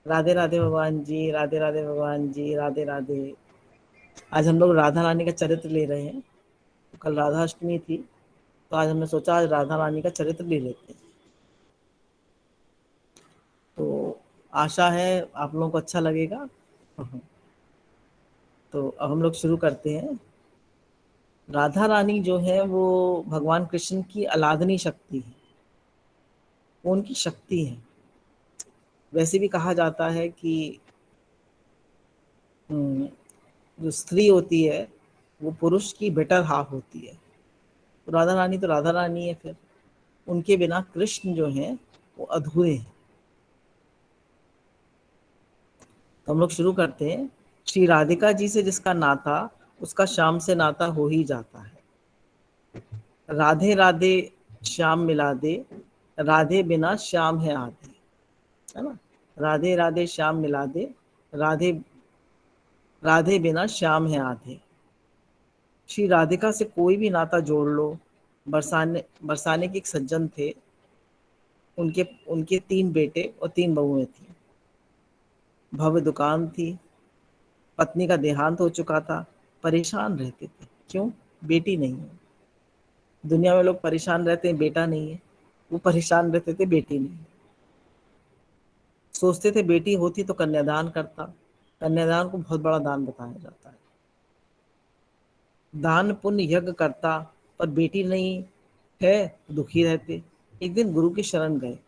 राधे राधे भगवान जी, राधे राधे भगवान जी, राधे राधे। आज हम लोग राधा रानी का चरित्र ले रहे हैं। कल राधा अष्टमी थी, तो आज हमने सोचा आज राधा रानी का चरित्र ले लेते हैं। तो आशा है आप लोगों को अच्छा लगेगा। तो अब हम लोग शुरू करते हैं। राधा रानी जो है वो भगवान कृष्ण की अलादनी शक्ति है, वो उनकी शक्ति है। वैसे भी कहा जाता है कि जो स्त्री होती है वो पुरुष की बेटर हाफ होती है। तो राधा रानी है, फिर उनके बिना कृष्ण जो हैं वो अधूरे हैं। तो हम लोग शुरू करते हैं। श्री राधिका जी से जिसका नाता, उसका श्याम से नाता हो ही जाता है। राधे राधे श्याम मिला दे, राधे बिना श्याम है आधे, है ना। राधे राधे श्याम मिला दे, राधे राधे बिना श्याम है आधे। श्री राधिका से कोई भी नाता जोड़ लो। बरसाने बरसाने के एक सज्जन थे, उनके उनके 3 बेटे और 3 बहुएं थी। भव्य दुकान थी। पत्नी का देहांत हो चुका था। परेशान रहते थे। क्यों? बेटी नहीं है। दुनिया में लोग परेशान रहते हैं, बेटा नहीं है। वो परेशान रहते थे, बेटी नहीं है। सोचते थे बेटी होती तो कन्यादान करता। कन्यादान को बहुत बड़ा दान बताया जाता है। दान पुण्य यज्ञ करता, पर बेटी नहीं है, दुखी रहते। एक दिन गुरु की शरण गए।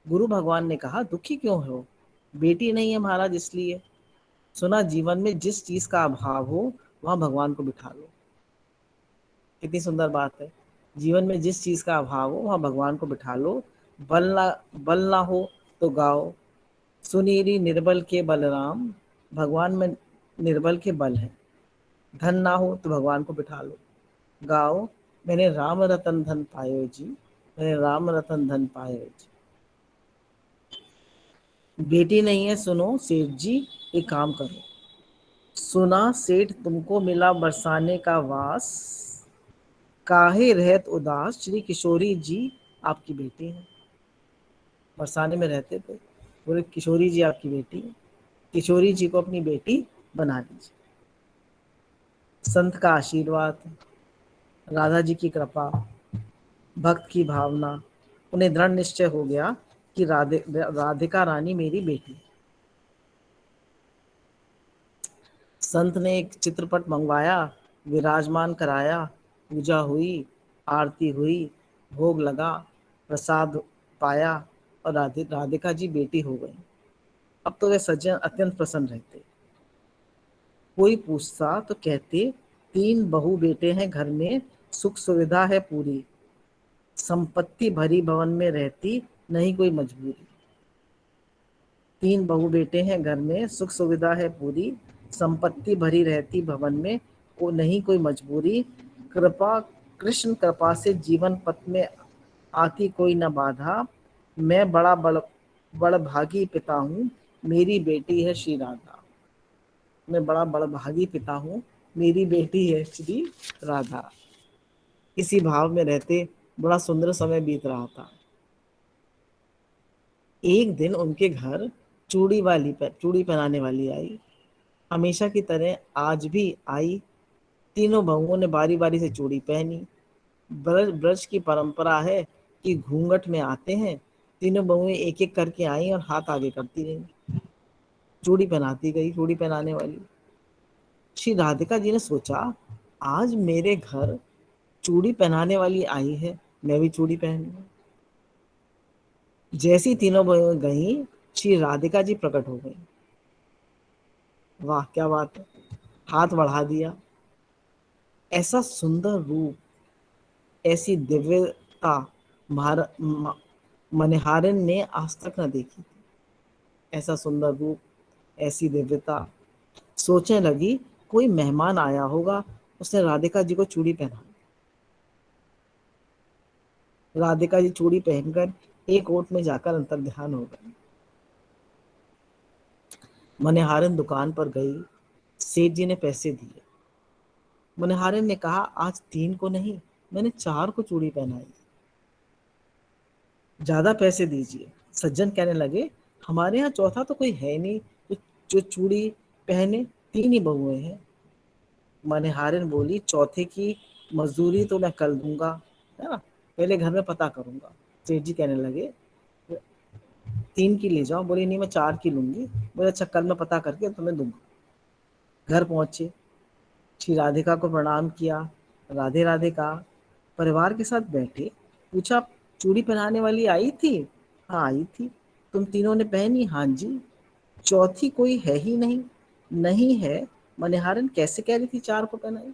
गुरु भगवान ने कहा, दुखी क्यों हो? बेटी नहीं है महाराज, इसलिए। सुना जीवन में जिस चीज का अभाव हो वहां भगवान को बिठा लो। कितनी सुंदर बात है। जीवन में जिस चीज का अभाव हो वहां भगवान को बिठा लो। बल ना हो तो गाओ, सुनीति निर्बल के बलराम। भगवान में निर्बल के बल है। धन ना हो तो भगवान को बिठा लो। गाओ, मैंने राम रतन धन पायो जी, मैंने राम रतन धन पायो जी। बेटी नहीं है, सुनो सेठ जी, एक काम करो। सुना सेठ तुमको मिला बरसाने का वास, काहे रहत उदास, श्री किशोरी जी आपकी बेटी है। बरसाने में रहते थे, बोले किशोरी जी आपकी बेटी है। किशोरी जी को अपनी बेटी बना लीजिए। संत का आशीर्वाद, राधा जी की कृपा, भक्त की भावना, उन्हें दृढ़ निश्चय हो गया कि राधिका रानी मेरी बेटी है। संत ने एक चित्रपट मंगवाया, विराजमान कराया, पूजा हुई, आरती हुई, भोग लगा, प्रसाद पाया, और राधिका जी बेटी हो गई। अब तो वे सज्जन अत्यंत प्रसन्न रहते। कोई पूछता तो कहते, 3 बहू बेटे हैं घर में, सुख सुविधा है पूरी, संपत्ति भरी भवन में रहती, नहीं कोई मजबूरी। 3 बहू बेटे हैं घर में, सुख सुविधा है पूरी, संपत्ति भरी रहती भवन में, को नहीं कोई मजबूरी। कृपा कृष्ण कृपा से जीवन पथ में आती कोई न बाधा। मैं बड़ भागी पिता हूँ, मेरी बेटी है श्री राधा। मैं बड़ा बड़भागी पिता हूँ, मेरी बेटी है श्री राधा। इसी भाव में रहते बड़ा सुंदर समय बीत रहा था। एक दिन उनके घर चूड़ी पहनाने वाली आई। हमेशा की तरह आज भी आई। तीनों बहुओं ने बारी बारी से चूड़ी पहनी। ब्रज ब्रज की परंपरा है कि घूंघट में आते हैं। तीनों बहुएं एक एक करके आई और हाथ आगे करती रही। चूड़ी पहनाती गई, चूड़ी पहनाने वाली। श्री राधिका जी ने सोचा, आज मेरे घर चूड़ी पहनाने वाली आई है, मैं भी चूड़ी पहनूं। जैसी तीनों बहुएं गई, श्री राधिका जी प्रकट हो गई। वाह क्या बात है। हाथ बढ़ा दिया। ऐसा सुंदर रूप, ऐसी दिव्यता मनिहारिन ने आज तक न देखी थी। ऐसा सुंदर रूप, ऐसी दिव्यता। सोचने लगी कोई मेहमान आया होगा, उसने राधिका जी को चूड़ी पहना। राधिका जी चूड़ी पहनकर एक ओट में जाकर अंतर ध्यान हो गई। मनिहारिन दुकान पर गई। सेठ जी ने पैसे दिए। मनिहारिन ने कहा, आज 3 को नहीं, मैंने 4 को चूड़ी पहनाई, ज्यादा पैसे दीजिए। सज्जन कहने लगे, हमारे यहाँ चौथा तो कोई है नहीं जो जो चूड़ी पहने, 3 ही बहुएं हैं। मनिहारिन बोली, चौथे की मजदूरी तो मैं कल दूंगा, है ना, पहले घर में पता करूंगा। सेठ जी कहने लगे 3 की ले जाओ। बोली नहीं, मैं 4 की लूंगी। बोले अच्छा, कल मैं पता करके तुम्हें दूंगा। घर पहुंचे, श्री राधिका को प्रणाम किया, राधे राधे कहा, परिवार के साथ बैठे, पूछा चूड़ी पहनाने वाली आई थी? हाँ आई थी। तुम तीनों ने पहनी? हाँ जी। चौथी कोई है ही नहीं? नहीं है। मनिहारन कैसे कह रही थी 4 को पहनाई?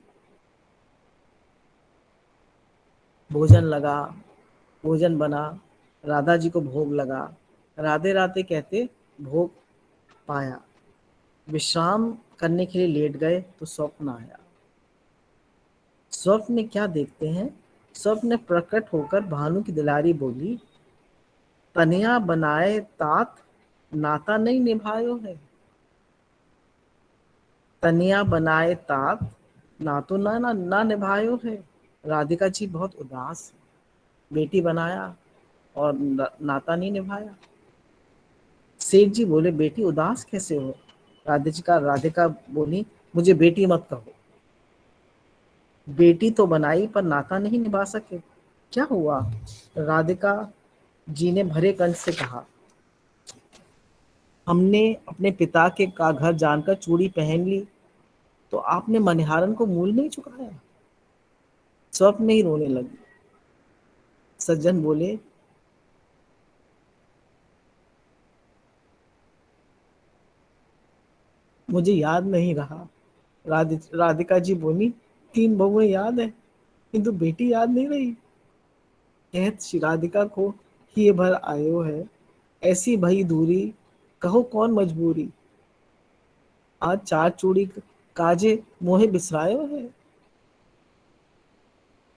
भोजन लगा, भोजन बना, राधा जी को भोग लगा। राधे राधे कहते भोग पाया। विश्राम करने के लिए लेट गए तो स्वप्न आया। स्वप्न में क्या देखते हैं? स्वप्न में प्रकट होकर भानु की दुलारी बोली, तनिया बनाए तात, नाता नहीं निभायो है। तनिया बनाए तात, ना तो ना निभायो है। राधिका जी बहुत उदास, बेटी बनाया और नाता नहीं निभाया। सेठ जी बोले, बेटी उदास कैसे हो? राधिका बोली, मुझे बेटी मत कहो। बेटी तो बनाई पर नाता नहीं निभा सके। क्या हुआ? राधिका जी ने भरे कंठ से कहा, हमने अपने पिता के का घर जानकर चूड़ी पहन ली, तो आपने मनिहारन को मूल नहीं चुकाया। स्वप्न में ही रोने लगी। सज्जन बोले, मुझे याद नहीं रहा। राधिका जी बोली, 3 बहुएं याद है, किंतु बेटी याद नहीं रही। कहत श्री राधिका को ये भर आयो है, ऐसी भई दूरी, कहो कौन मजबूरी। आज 4 चूड़ी काजे मोहे बिसरायो है।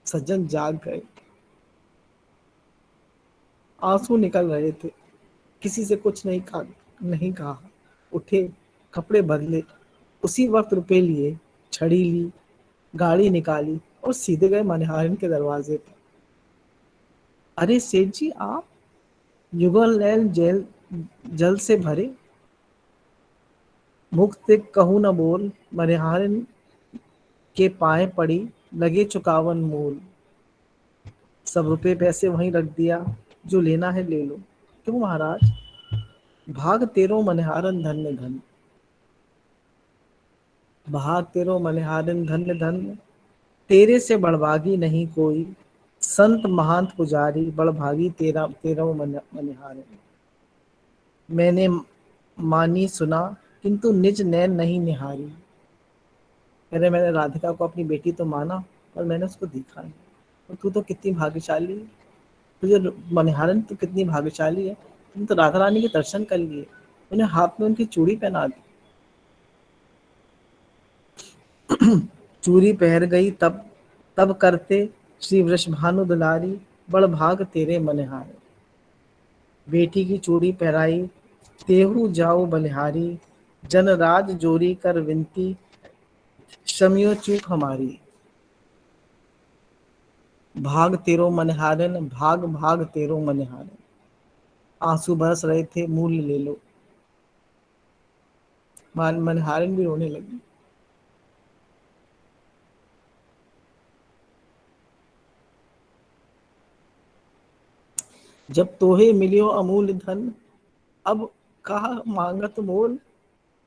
सज्जन जाग गए, आंसू निकल रहे थे। किसी से कुछ नहीं कहा। उठे, कपड़े बदले, उसी वक्त रुपए लिए, छड़ी ली, गाड़ी निकाली और सीधे गए मनिहारिन के दरवाजे पर। अरे सेठ जी आप, युगल नैन जेल जल से भरे, मुक्त कहूँ न बोल, मनिहारिन के पाए पड़ी, लगे चुकावन मूल। सब रुपए पैसे वहीं रख दिया, जो लेना है ले लो। क्यों महाराज? भाग तेरो मनिहारन धन्य धन्य। भाग तेरो मनिहारन धन्य धन्य, तेरे से बड़भागी नहीं कोई। संत महंत पुजारी बड़भागी तेरा तेरा मनिहारन। मैंने मानी सुना, किंतु निज नैन नहीं निहारी। अरे मैंने राधिका को अपनी बेटी तो माना, पर मैंने उसको देखा नहीं। और तू तो कितनी भाग्यशाली है, तुझे मनिहारन तो कितनी भाग्यशाली है, तुम तो राधा रानी के दर्शन कर लिए, उन्हें हाथ में उनकी चूड़ी पहना दी। चूड़ी पहर गई तब तब करते श्री वृषभानु दुलारी, बड़ भाग तेरे मनिहारे। बेटी की चूड़ी पहराई, तेहू जाओ बलिहारी। जन राज जोरी कर विनती, शमियो चूक हमारी। भाग तेरो मनिहारन, भाग भाग तेरो मनिहारन। आंसू बरस रहे थे, मूल ले लो। मनिहारन भी रोने लगी। जब तोहे मिलियो अमूल धन, अब कहा मांगत मोल।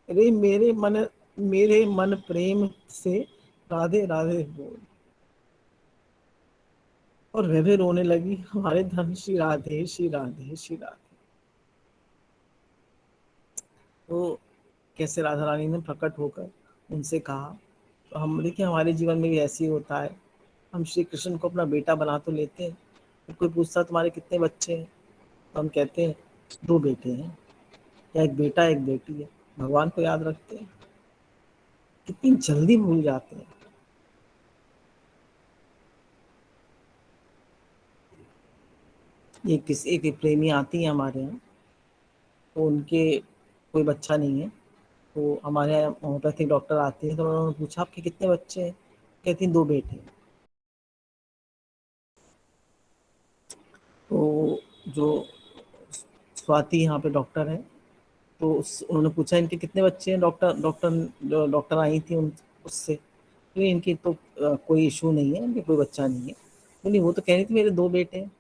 रे मेरे मन प्रेम से राधे राधे बोल। और वह भी रोने लगी, हमारे धन श्री राधे श्री राधे श्री राधे। तो कैसे राधा रानी ने प्रकट होकर उनसे कहा। तो हम देखिए, हमारे जीवन में भी ऐसे ही होता है। हम श्री कृष्ण को अपना बेटा बना तो लेते हैं, तो कोई पूछता तुम्हारे कितने बच्चे हैं, तो हम कहते हैं 2 बेटे हैं, या एक बेटा एक बेटी है। भगवान को याद रखते हैं, कितनी जल्दी भूल जाते हैं। ये किसी एक प्रेमी आती है हमारे यहाँ, तो उनके कोई बच्चा नहीं है। तो हमारे यहाँ होम्योपैथिक डॉक्टर आते हैं, तो उन्होंने पूछा आपके कितने बच्चे हैं? कहती हैं 2 बेटे हैं। तो जो स्वाति यहाँ पे डॉक्टर है, तो उन्होंने पूछा इनके कितने बच्चे हैं, डॉक्टर डॉक्टर जो डॉक्टर आई थी उन उससे, तो इनकी तो कोई इशू नहीं है, इनके कोई बच्चा नहीं है। बोली वो तो कह रही थी मेरे 2 बेटे हैं।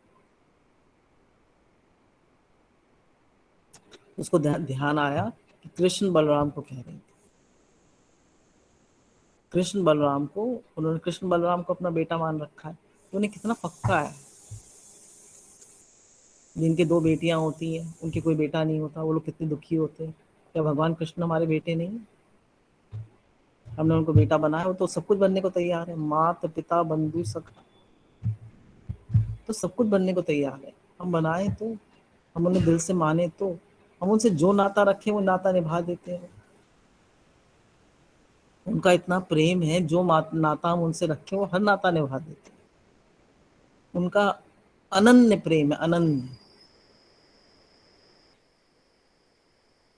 उसको ध्यान आया कि कृष्ण बलराम को कह रही थी, कृष्ण बलराम को, उन्होंने कृष्ण बलराम को अपना बेटा मान रखा है, तो उन्हें कितना पक्का है। जिनके 2 बेटियां होती हैं उनके कोई बेटा नहीं होता, वो लोग कितने दुखी होते हैं। क्या भगवान कृष्ण हमारे बेटे नहीं? हमने उनको बेटा बनाया, वो तो सब कुछ बनने को तैयार है, माता पिता बंधु सखा, तो सब कुछ बनने को तैयार है। हम बनाए तो, हम उन्हें दिल से माने तो, हम उनसे जो नाता रखे वो नाता निभा देते हैं। उनका इतना प्रेम है, जो नाता हम उनसे रखे वो हर नाता निभा देते हैं। उनका अनन्य प्रेम है, अनन्य।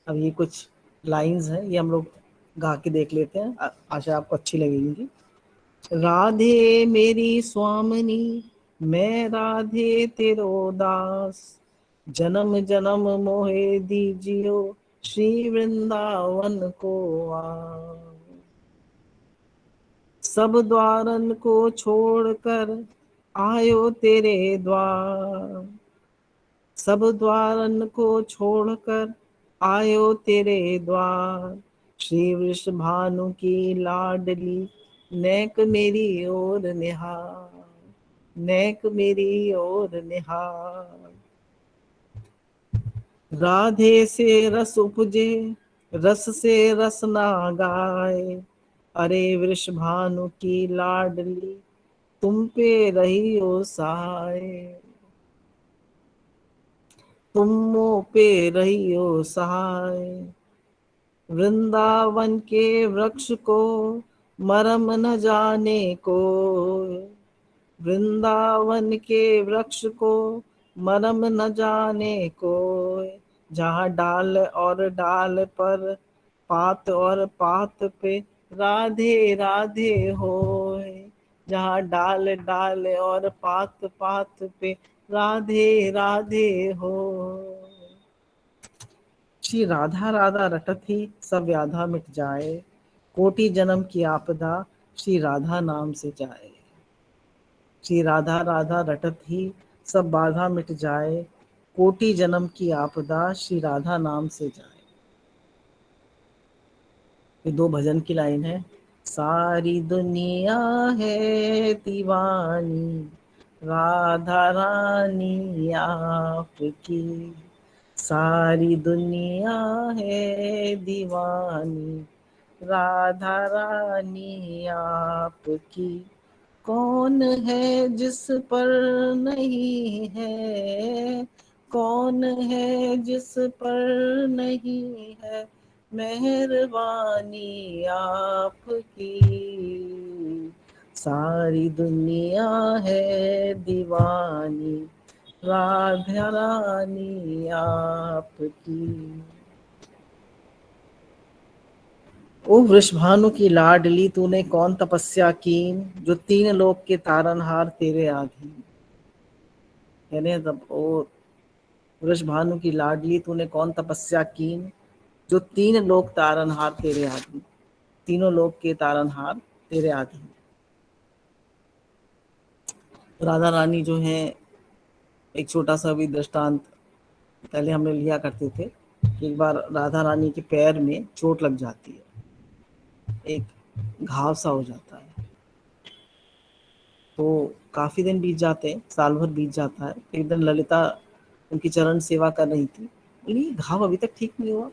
अब ये कुछ लाइंस हैं, ये हम लोग गा के देख लेते हैं, आशा आपको अच्छी लगेंगी। राधे मेरी स्वामिनी, मैं राधे तेरो दास, जन्म जन्म मोहे दीजियो, श्री वृंदावन को आ। सब द्वारन को छोड़कर आयो तेरे द्वार, सब द्वारन को छोड़कर आयो तेरे द्वार, श्री वृषभानु की लाडली, नेक मेरी ओर निहार, नेक मेरी ओर निहार। राधे से रस उपजे, रस से रस ना गाए, अरे वृषभानु की लाडली, तुम पे रही ओ सहाय, तुम मोह पे रही ओ सहाय। वृंदावन के वृक्ष को मरम न जाने को, वृंदावन के वृक्ष को मरम न जाने को, जहाँ डाल और डाल पर, पात और पात पे राधे राधे होए, जहाँ डाल डाल और पात पात पे राधे राधे हो। श्री राधा राधा रटत ही सब व्याधा मिट जाए, कोटि जन्म की आपदा श्री राधा नाम से जाए। श्री राधा राधा रटत ही सब बाधा मिट जाए, कोटि जन्म की आपदा श्री राधा नाम से जाए। ये 2 भजन की लाइन है। सारी दुनिया है दीवानी, राधा रानी आपकी, सारी दुनिया है दीवानी, राधा रानी आपकी, कौन है जिस पर नहीं है, कौन है जिस पर नहीं है मेहरबानी आपकी, सारी दुनिया है दीवानी, राधा रानी आपकी। ओ वृषभानु की लाडली, तूने कौन तपस्या कीन, जो 3 लोक के तारनहार तेरे आधीन। यानी तब ओ वृषभानु की लाडली, तूने कौन तपस्या कीन, जो 3 लोक तारनहार तेरे आधीन, तीनों लोक के तारनहार तेरे आधीन। राधा रानी जो है, एक छोटा सा भी दृष्टांत पहले हमने लिया करते थे कि एक बार राधा रानी के पैर में चोट लग जाती है, एक घाव सा हो जाता है। तो काफी दिन बीत जाते हैं, साल भर बीत जाता है। एक दिन ललिता उनकी चरण सेवा कर रही थी, बोली घाव अभी तक ठीक नहीं हुआ।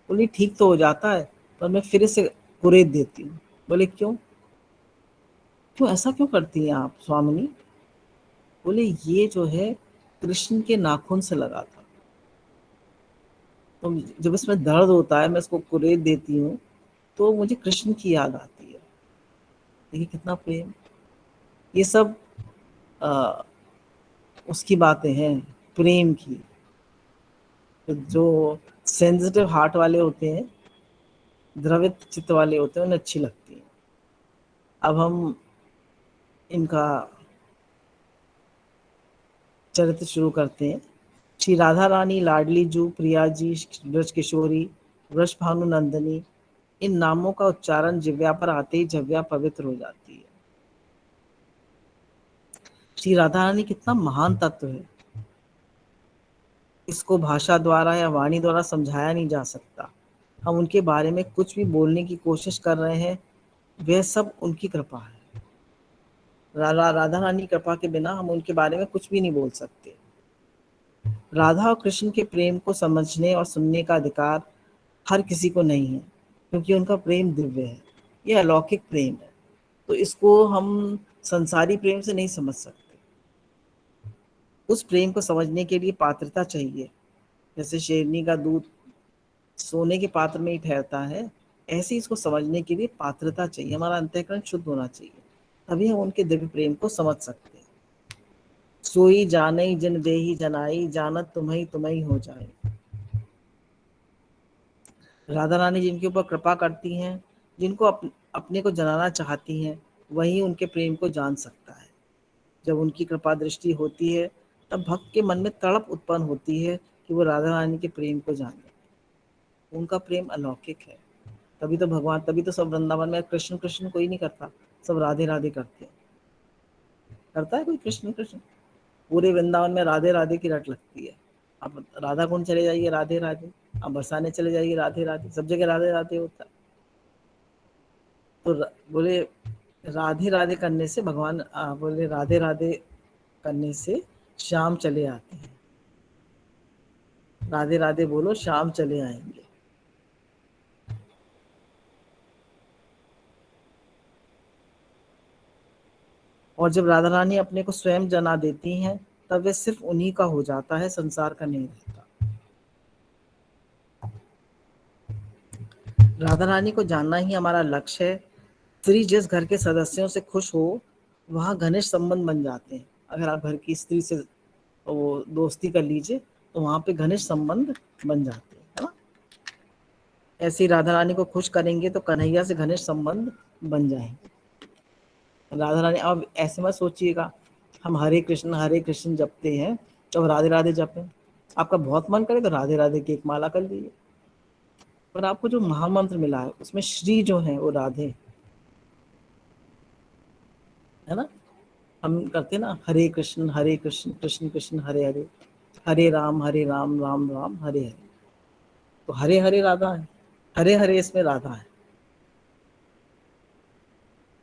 बोली ठीक तो हो जाता है, पर मैं फिर से कुरेद देती हूँ। बोले क्यों, क्यों ऐसा क्यों करती हैं आप स्वामिनी? बोले ये जो है कृष्ण के नाखून से लगा था, तो जब इसमें दर्द होता है मैं इसको कुरेद देती हूँ, तो मुझे कृष्ण की याद आती है। देखिए कितना प्रेम। ये सब आ, उसकी बातें हैं, प्रेम की। तो जो सेंसिटिव हार्ट वाले होते हैं, द्रवित चित्त वाले होते हैं, उन्हें अच्छी लगती है। अब हम इनका चरित्र शुरू करते हैं। श्री राधा रानी, लाडली जू, प्रिया जी, ब्रज किशोरी, वृष भानु नंदिनी, इन नामों का उच्चारण जिव्या पर आते ही जिव्या पवित्र हो जाती है। श्री राधा रानी कितना महान तत्व है, इसको भाषा द्वारा या वाणी द्वारा समझाया नहीं जा सकता। हम उनके बारे में कुछ भी बोलने की कोशिश कर रहे हैं, वह सब उनकी कृपा है। राधा रानी की कृपा के बिना हम उनके बारे में कुछ भी नहीं बोल सकते। राधा और कृष्ण के प्रेम को समझने और सुनने का अधिकार हर किसी को नहीं है, क्योंकि उनका प्रेम दिव्य है, यह अलौकिक प्रेम है। तो इसको हम संसारी प्रेम से नहीं समझ सकते। उस प्रेम को समझने के लिए पात्रता चाहिए। जैसे शेरनी का दूध सोने के पात्र में ही ठहरता है, ऐसे इसको समझने के लिए पात्रता चाहिए। हमारा अंतःकरण शुद्ध होना चाहिए, तभी हम उनके दिव्य प्रेम को समझ सकते हैं। सोई जानई जिन देही जनाई, जानत तुम्हें तुम्हें हो जाए। राधा रानी जिनके ऊपर कृपा करती हैं, जिनको अपने को जनाना चाहती हैं, वही उनके प्रेम को जान सकता है। जब उनकी कृपा दृष्टि होती है, तब भक्त के मन में तड़प उत्पन्न होती है कि वो राधा रानी के प्रेम को जाने। उनका प्रेम अलौकिक है। तभी तो सब वृंदावन में कृष्ण कृष्ण कोई नहीं करता, सब राधे राधे करते हैं। करता है कोई कृष्ण कृष्ण? पूरे वृंदावन में राधे राधे की रट लगती है। आप राधा कुंड चले जाइए, राधे राधे। आप बरसाने चले जाइए, राधे राधे। सब जगह राधे राधे होता है। तो बोले राधे राधे करने से भगवान बोले राधे राधे करने से शाम चले आते हैं। राधे राधे बोलो, शाम चले आएंगे। और जब राधा रानी अपने को स्वयं जना देती हैं, तब वे सिर्फ उन्हीं का हो जाता है, संसार का नहीं रहता। राधा रानी को जानना ही हमारा लक्ष्य है। स्त्री जिस घर के सदस्यों से खुश हो, वहाँ घनिष्ठ संबंध बन जाते हैं। अगर आप घर की स्त्री से वो दोस्ती कर लीजिए, तो वहाँ पे घनिष्ठ संबंध बन जाते हैं, है ना। ऐसे ही राधा रानी को खुश करेंगे तो कन्हैया से घनिष्ठ संबंध बन जाएंगे। राधा रानी, अब ऐसे मत सोचिएगा हम हरे कृष्ण जपते हैं तो राधे राधे जपें। आपका बहुत मन करे तो राधे राधे की एक माला कर लीजिए, पर आपको जो महामंत्र मिला है उसमें श्री जो है वो राधे, है ना। हम करते ना हरे कृष्ण कृष्ण कृष्ण हरे हरे, हरे राम राम राम हरे हरे। तो हरे हरे राधा है, हरे हरे इसमें राधा है।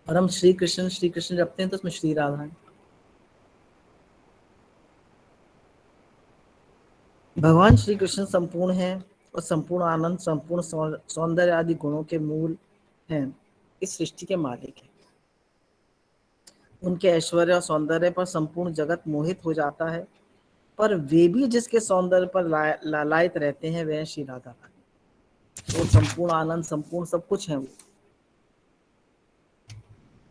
और हम श्री कृष्ण जपते हैं तो उसमें श्री राधा है। भगवान श्री कृष्ण संपूर्ण है, और संपूर्ण आनंद, संपूर्ण सौंदर्य आदि गुणों के मूल हैं, इस सृष्टि के मालिक हैं। उनके ऐश्वर्य और सौंदर्य पर संपूर्ण जगत मोहित हो जाता है, पर वे भी जिसके सौंदर्य पर लालायित रहते हैं, वह श्री राधा रानी। वो संपूर्ण आनंद, संपूर्ण सब कुछ है वो,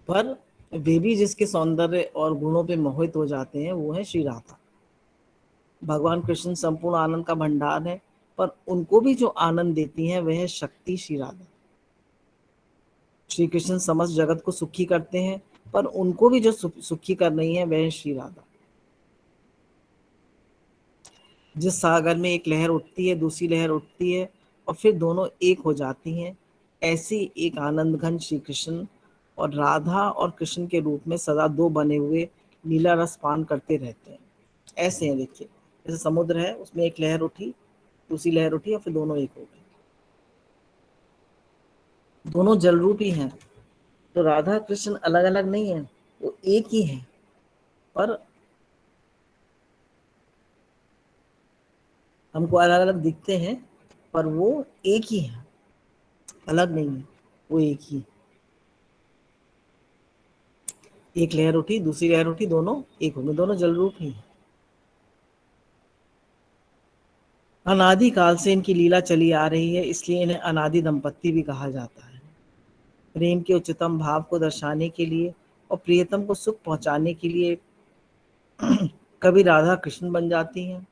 पर वे भी जिसके सौंदर्य और गुणों पे मोहित हो जाते हैं, वो है श्री राधा। भगवान कृष्ण संपूर्ण आनंद का भंडार है, पर उनको भी जो आनंद देती हैं वह है शक्ति श्री राधा। श्री कृष्ण समस्त जगत को सुखी करते हैं, पर उनको भी जो सुखी कर रही है वह है श्री राधा। जिस सागर में एक लहर उठती है, दूसरी लहर उठती है, और फिर दोनों एक हो जाती हैं, ऐसे एक आनंद घन श्री कृष्ण और राधा और कृष्ण के रूप में सदा दो बने हुए लीला रस पान करते रहते हैं। ऐसे हैं, देखिए जैसे समुद्र है, उसमें एक लहर उठी, दूसरी लहर उठी, और फिर दोनों एक हो गए। दोनों जल रूपी हैं, तो राधा कृष्ण अलग अलग नहीं है, वो एक ही है। पर हमको अलग अलग दिखते हैं, पर वो एक ही है, अलग नहीं है, वो एक ही। एक लहर उठी, दूसरी लहर उठी, दोनों एक हो गए, दोनों जल रूप ही हैं। अनादि काल से इनकी लीला चली आ रही है, इसलिए इन्हें अनादि दंपत्ति भी कहा जाता है। प्रेम के उच्चतम भाव को दर्शाने के लिए और प्रियतम को सुख पहुंचाने के लिए कभी राधा कृष्ण बन जाती हैं,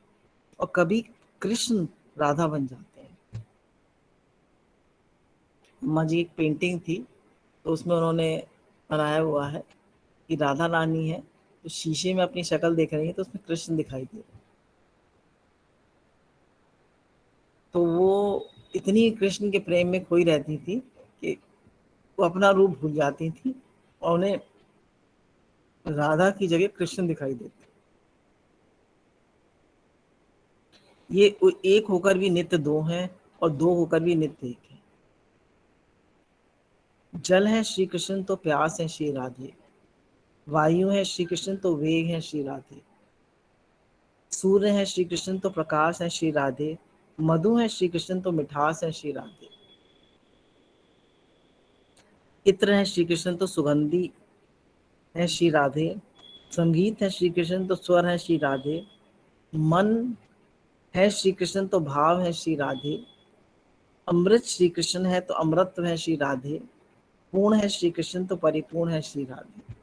और कभी कृष्ण राधा बन जाते हैं। अम्मा जी एक पेंटिंग थी, तो उसमें उन्होंने बनाया हुआ है कि राधा रानी है, तो शीशे में अपनी शक्ल देख रही है, तो उसमें कृष्ण दिखाई दे रहा है। तो वो इतनी कृष्ण के प्रेम में खोई रहती थी कि वो अपना रूप भूल जाती थी और उन्हें राधा की जगह कृष्ण दिखाई देते। ये एक होकर भी नित्य दो हैं और दो होकर भी नित्य एक है। जल है श्री कृष्ण तो प्यास है श्री राधे, वायु है श्री कृष्ण तो वेग है श्री राधे, सूर्य है श्री कृष्ण तो प्रकाश है श्री राधे, मधु है श्री कृष्ण तो मिठास है श्री राधे, इत्र है श्री कृष्ण तो सुगंधी है श्री राधे, संगीत है श्री कृष्ण तो स्वर है श्री राधे, मन है श्री कृष्ण तो भाव है श्री राधे, अमृत श्री कृष्ण है तो अमृत है श्री राधे, पूर्ण है श्री कृष्ण तो परिपूर्ण है श्री राधे।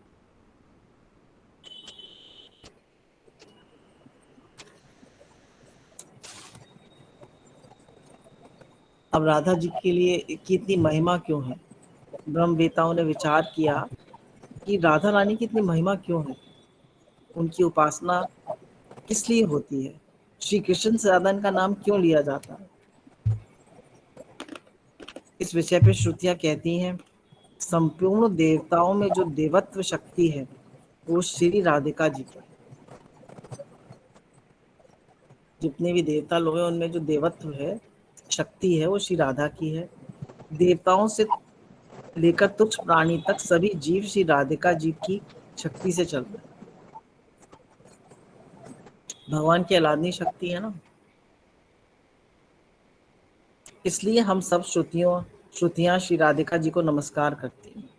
अब राधा जी के लिए की इतनी महिमा क्यों है? ब्रह्मवेताओं ने विचार किया कि राधा रानी की इतनी महिमा क्यों है, उनकी उपासना किस लिए होती है, श्री कृष्ण से ज्यादा इनका नाम क्यों लिया जाता है। इस विषय पे श्रुतियां कहती हैं, संपूर्ण देवताओं में जो देवत्व शक्ति है वो श्री राधिका जी पर। जितने भी देवता लोग हैं उनमें जो देवत्व है, शक्ति है, वो श्री राधा की है। देवताओं से लेकर तुच्छ प्राणी तक सभी जीव श्री राधिका जी की शक्ति से चल रहे हैं। भगवान की अलादनी शक्ति है ना, इसलिए हम सब श्रुतियां श्री राधिका जी को नमस्कार करती हैं।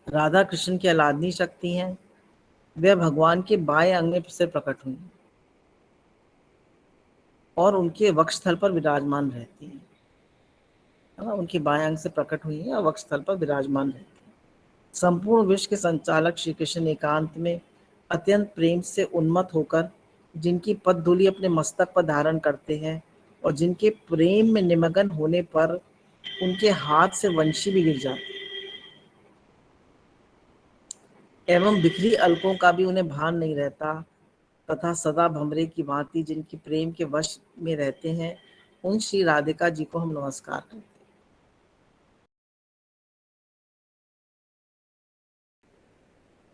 राधा कृष्ण की अलादनी शक्ति हैं, वे भगवान के बाएं अंग से प्रकट हुई और उनके वक्षस्थल पर विराजमान रहती हैं। उनके बाएं अंग से प्रकट हुई है और वक्षस्थल पर विराजमान रहती है। संपूर्ण विश्व के संचालक श्री कृष्ण एकांत में अत्यंत प्रेम से उन्मत्त होकर जिनकी पदधूलि अपने मस्तक पर धारण करते हैं और जिनके प्रेम में निमग्न होने पर उनके हाथ से वंशी भी गिर जाती है, एवं बिखरी अलकों का भी उन्हें भान नहीं रहता, तथा सदा भंवरे की भांति जिनकी प्रेम के वश में रहते हैं, उन श्री राधिका जी को हम नमस्कार करते हैं।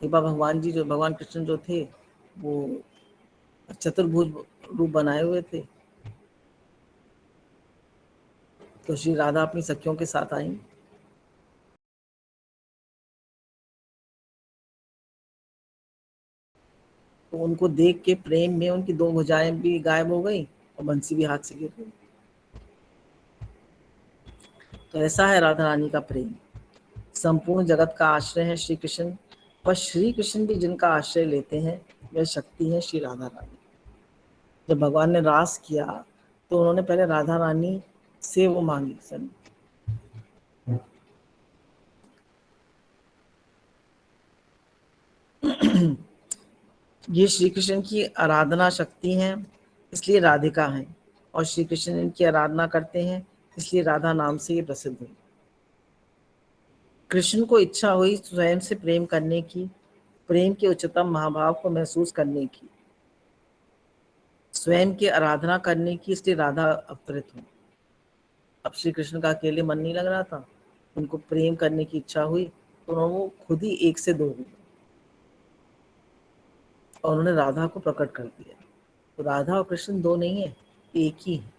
एक बार भगवान कृष्ण जो थे वो चतुर्भुज रूप बनाए हुए थे, तो श्री राधा अपनी सखियों के साथ आई। तो उनको देख के प्रेम में उनकी दो भुजाएं भी गायब हो गई और बंसी भी हाथ से गिर गई। तो ऐसा है राधा रानी का प्रेम। संपूर्ण जगत का आश्रय है श्री कृष्ण, पर श्री कृष्ण भी जिनका आश्रय लेते हैं वह शक्ति है श्री राधा रानी। जब भगवान ने रास किया तो उन्होंने पहले राधा रानी से वो मांगी सन, ये श्री कृष्ण की आराधना शक्ति हैं इसलिए राधिका हैं, और श्री कृष्ण इनकी आराधना करते हैं इसलिए राधा नाम से ये प्रसिद्ध हुई। कृष्ण को इच्छा हुई स्वयं से प्रेम करने की, प्रेम के उच्चतम महाभाव को महसूस करने की, स्वयं की आराधना करने की, इसलिए राधा अवतरित हुई। अब श्री कृष्ण का अकेले मन नहीं लग रहा था, उनको प्रेम करने की इच्छा हुई तो वो खुद ही एक से दो हुए और उन्होंने राधा को प्रकट कर दिया। तो राधा और कृष्ण दो नहीं है, एक ही है।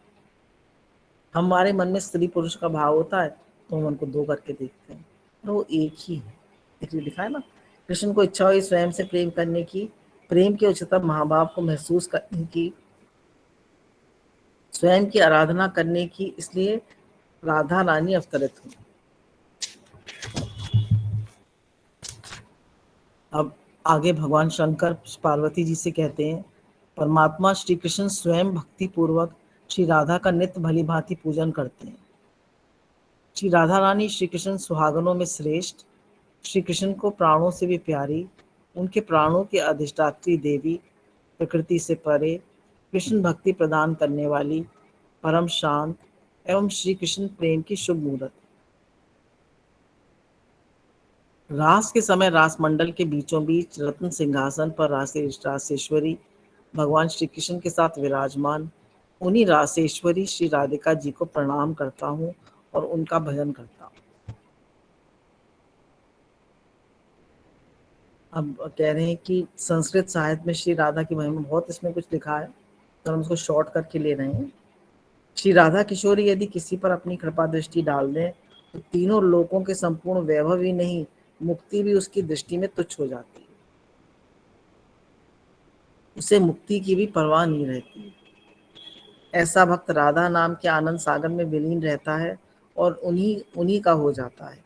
हमारे मन में स्त्री पुरुष का भाव होता है तो हम उनको दो करके देखते हैं, और वो एक ही है। इसलिए लिखा है ना, कृष्ण को इच्छा हुई स्वयं से प्रेम करने की, प्रेम के उच्चतम महाभाव को महसूस करने की, स्वयं की आराधना करने की, इसलिए राधा रानी अवतरित हुई। अब आगे भगवान शंकर पार्वती जी से कहते हैं, परमात्मा श्री कृष्ण स्वयं भक्ति पूर्वक श्री राधा का नित्य भली भांति पूजन करते हैं। श्री राधा रानी श्री कृष्ण सुहागनों में श्रेष्ठ, श्री कृष्ण को प्राणों से भी प्यारी, उनके प्राणों की अधिष्ठात्री देवी, प्रकृति से परे, कृष्ण भक्ति प्रदान करने वाली, परम शांत एवं श्री कृष्ण प्रेम की शुभ मूर्त। रास के समय रास मंडल के बीचों बीच रत्न सिंहासन पर रासेश्वरी भगवान श्री कृष्ण के साथ विराजमान, उन्हीं रासेश्वरी श्री राधिका जी को प्रणाम करता हूँ और उनका भजन करता हूँ। अब कह रहे हैं कि संस्कृत साहित्य में श्री राधा की महिमा बहुत, इसमें कुछ लिखा है तो हम उसको शॉर्ट करके ले रहे हैं। श्री राधा किशोरी यदि किसी पर अपनी कृपा दृष्टि डाल दें तो तीनों लोकों के संपूर्ण वैभव ही नहीं, मुक्ति भी उसकी दृष्टि में तुच्छ हो जाती है। उसे मुक्ति की भी परवाह नहीं रहती। ऐसा भक्त राधा नाम के आनंद सागर में विलीन रहता है और उन्हीं उन्हीं का हो जाता है।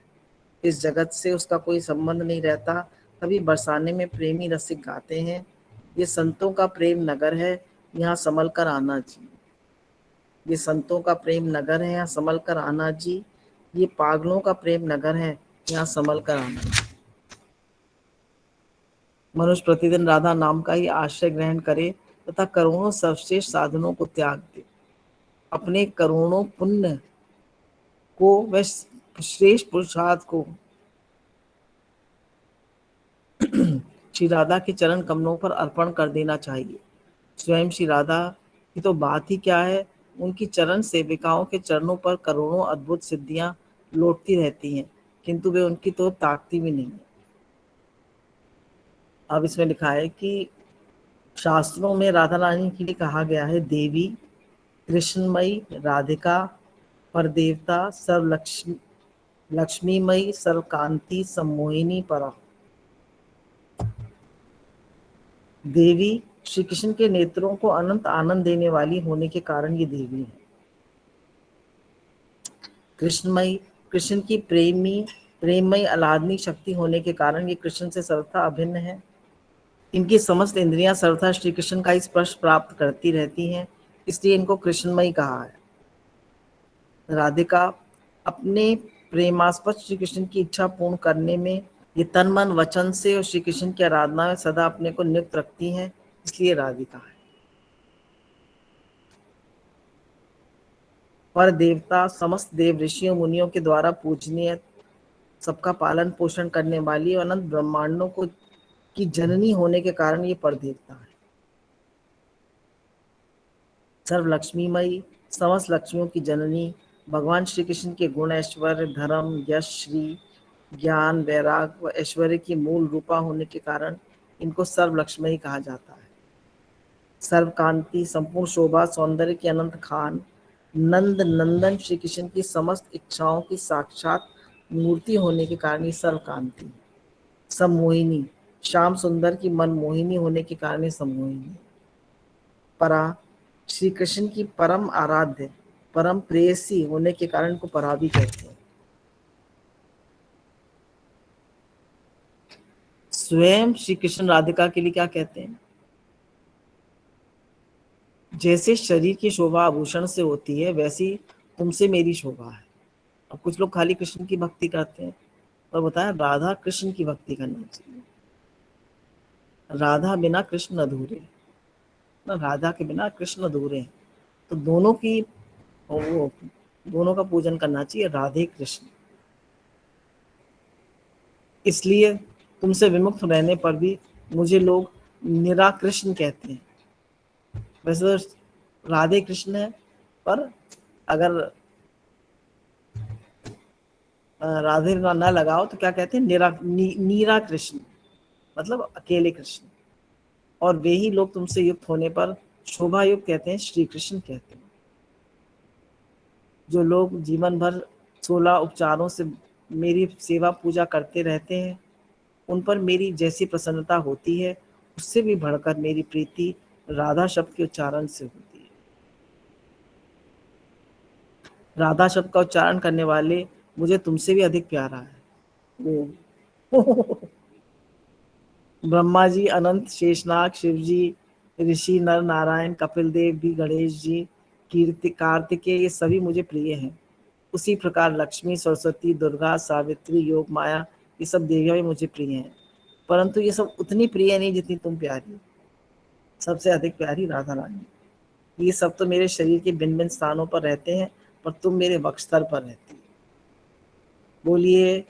इस जगत से उसका कोई संबंध नहीं रहता। तभी बरसाने में प्रेमी रसिक गाते हैं, ये संतों का प्रेम नगर है, यहाँ संभल कर आना जी। ये संतों का प्रेम नगर है, यहाँ संभल कर आना जी। ये पागलों का प्रेम नगर है, यहाँ संभल कर आना जी। मनुष्य प्रतिदिन राधा नाम का ही आश्रय ग्रहण करे तथा करोड़ों सर्वश्रेष्ठ साधनों को त्याग दे। अपने करोड़ों पुण्य को व श्रेष्ठ पुरुषार्थ को श्री राधा के चरण कमलों पर अर्पण कर देना चाहिए। स्वयं श्री राधा की तो बात ही क्या है, उनकी चरण सेविकाओं के चरणों पर करोड़ों अद्भुत सिद्धियां लौटती रहती हैं, किंतु वे उनकी तो ताकती भी नहीं है। अब इसमें लिखा है कि शास्त्रों में राधा रानी के लिए कहा गया है देवी, कृष्णमयी, राधिका, परदेवता, सर्वलक्ष्मी, लक्ष्मीमयी, सर्वकांति, सम्मोहिनी, परा। देवी श्री कृष्ण के नेत्रों को अनंत आनंद देने वाली होने के कारण ये देवी है। कृष्णमयी, कृष्ण की प्रेममयी आह्लादनी शक्ति होने के कारण ये कृष्ण से सर्वथा अभिन्न है। इनकी समस्त इंद्रियां सर्वथा श्री कृष्ण का स्पर्श प्राप्त करती रहती हैं, इसलिए इनको कृष्णमयी कहा है। राधिका अपने प्रेमास्पद श्री कृष्ण की इच्छा पूर्ण करने में ये तन मन वचन से और श्री कृष्ण की आराधना में सदा अपने को नियुक्त रखती हैं, इसलिए राधिका है। पर देवता समस्त देव ऋषियों मुनियों के द्वारा पूजनीय, सबका पालन पोषण करने वाली और अनंत ब्रह्मांडों को की जननी होने के कारण ये पर देवता है। सर्व लक्ष्मीमयी, समस्त लक्ष्मियों की जननी, भगवान श्री कृष्ण के गुण ऐश्वर्य धर्म यश श्री ज्ञान वैराग व ऐश्वर्य की मूल रूपा होने के कारण इनको सर्व लक्ष्मी कहा जाता है। सर्व कांति, संपूर्ण शोभा सौंदर्य की अनंत खान, नंद नंदन श्री कृष्ण की समस्त इच्छाओं की साक्षात मूर्ति होने के कारण ये सर्व कांति। सम्मोहिनी, श्याम सुंदर की मन मोहिनी होने के कारण ये सम्मोहिनी। परा, श्री कृष्ण की परम आराध्य परम प्रेयसी होने के कारण को परा भी कहते हैं। स्वयं श्री कृष्ण राधिका के लिए क्या कहते हैं, जैसे शरीर की शोभा आभूषण से होती है वैसी तुमसे मेरी शोभा है। अब कुछ लोग खाली कृष्ण की भक्ति करते हैं, और बताया राधा कृष्ण की भक्ति करनी चाहिए। राधा बिना कृष्ण अधूरे, ना राधा के बिना कृष्ण अधूरे हैं। तो दोनों की वो दोनों का पूजन करना चाहिए, राधे कृष्ण। इसलिए तुमसे विमुक्त रहने पर भी मुझे लोग निराकृष्ण कहते हैं। वैसे तो राधे कृष्ण है, पर अगर राधे ना लगाओ तो क्या कहते हैं, नीरा कृष्ण, मतलब अकेले कृष्ण। और वे ही लोग तुमसे युक्त होने पर शोभा युक्त कहते हैं, श्री कृष्ण कहते हैं। जो लोग जीवन भर 16 उपचारों से मेरी सेवा पूजा करते रहते हैं, उन पर मेरी जैसी प्रसन्नता होती है उससे भी बढ़कर मेरी प्रीति राधा शब्द के उच्चारण से होती है। राधा शब्द का उच्चारण करने वाले मुझे तुमसे भी अधिक प्यारा है। ब्रह्मा जी, अनंत शेषनाग, शिव जी, ऋषि नर नारायण, कपिल देव भी, गणेश जी, कीर्ति कार्तिकेय, ये सभी मुझे प्रिय हैं। उसी प्रकार लक्ष्मी, सरस्वती, दुर्गा, सावित्री, योग माया, ये सब देवियां भी मुझे प्रिय हैं, परंतु ये सब उतनी प्रिय नहीं जितनी तुम प्यारी। सबसे अधिक प्यारी राधा रानी। ये सब तो मेरे शरीर के भिन्न भिन्न स्थानों पर रहते हैं, पर तुम मेरे वक्षस्थल पर रहती हो। बोलिए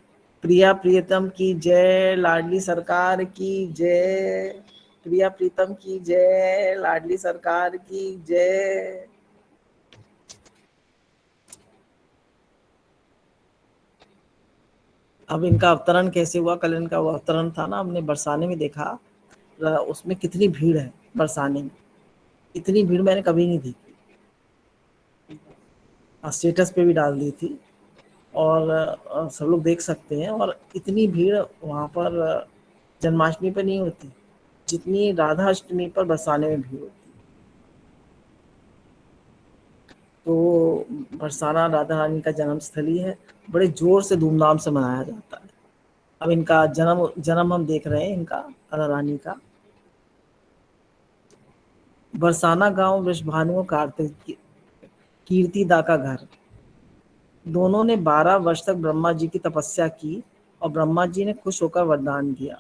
प्रिया प्रियतम की जय, लाडली सरकार की जय। प्रिया प्रीतम की जय, लाडली सरकार की जय। अब इनका अवतरण कैसे हुआ, कल इनका वो अवतरण था ना, हमने बरसाने में देखा, उसमें कितनी भीड़ है बरसाने में, इतनी भीड़ मैंने कभी नहीं देखी। स्टेटस पे भी डाल दी थी, और सब लोग देख सकते हैं। और इतनी भीड़ वहाँ पर जन्माष्टमी पर नहीं होती जितनी राधा अष्टमी पर बरसाने में भीड़ होती। तो बरसाना राधा रानी का जन्म स्थली है, बड़े जोर से धूमधाम से मनाया जाता है। अब इनका जन्म जन्म हम देख रहे हैं, इनका राधा रानी का। बरसाना गांव वृषभानु और कार्तिक कीर्तिदा का घर। दोनों ने 12 वर्ष तक ब्रह्मा जी की तपस्या की और ब्रह्मा जी ने खुश होकर वरदान दिया।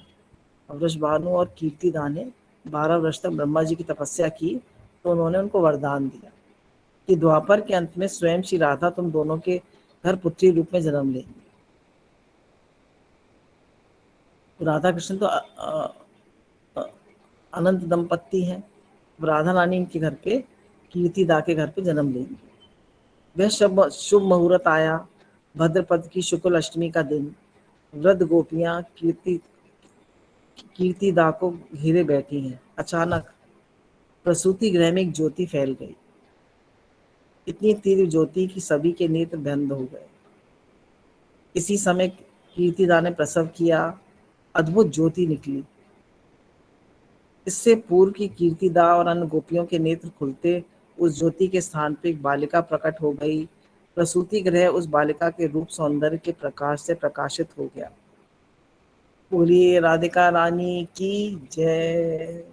वृषभानु और कीर्तिदा ने 12 वर्ष तक ब्रह्मा जी की तपस्या की, तो उन्होंने उनको वरदान दिया कि द्वापर के अंत में स्वयं श्री राधा तुम दोनों के घर पुत्री रूप में जन्म लेंगे। तो राधा कृष्ण तो अनंत दंपत्ति हैं, राधा रानी के घर पे, कीर्तिदा के घर पे जन्म लेंगे। वह शुभ मुहूर्त आया, भद्रपद की शुक्ल अष्टमी का दिन। वृद्ध गोपियां कीर्तिदा को घेरे बैठी हैं। अचानक प्रसूति गृह में एक ज्योति फैल गई, इतनी तीव्र ज्योति कि सभी के नेत्र बंद हो गए। इसी समय कीर्तिदा ने प्रसव किया, अद्भुत ज्योति निकली। इससे पूर्व की कीर्तिदा और अन्य गोपियों के नेत्र खुलते उस ज्योति के स्थान पर एक बालिका प्रकट हो गई। प्रसूति गृह उस बालिका के रूप सौंदर्य के प्रकाश से प्रकाशित हो गया। बोलिए राधिका रानी की जय,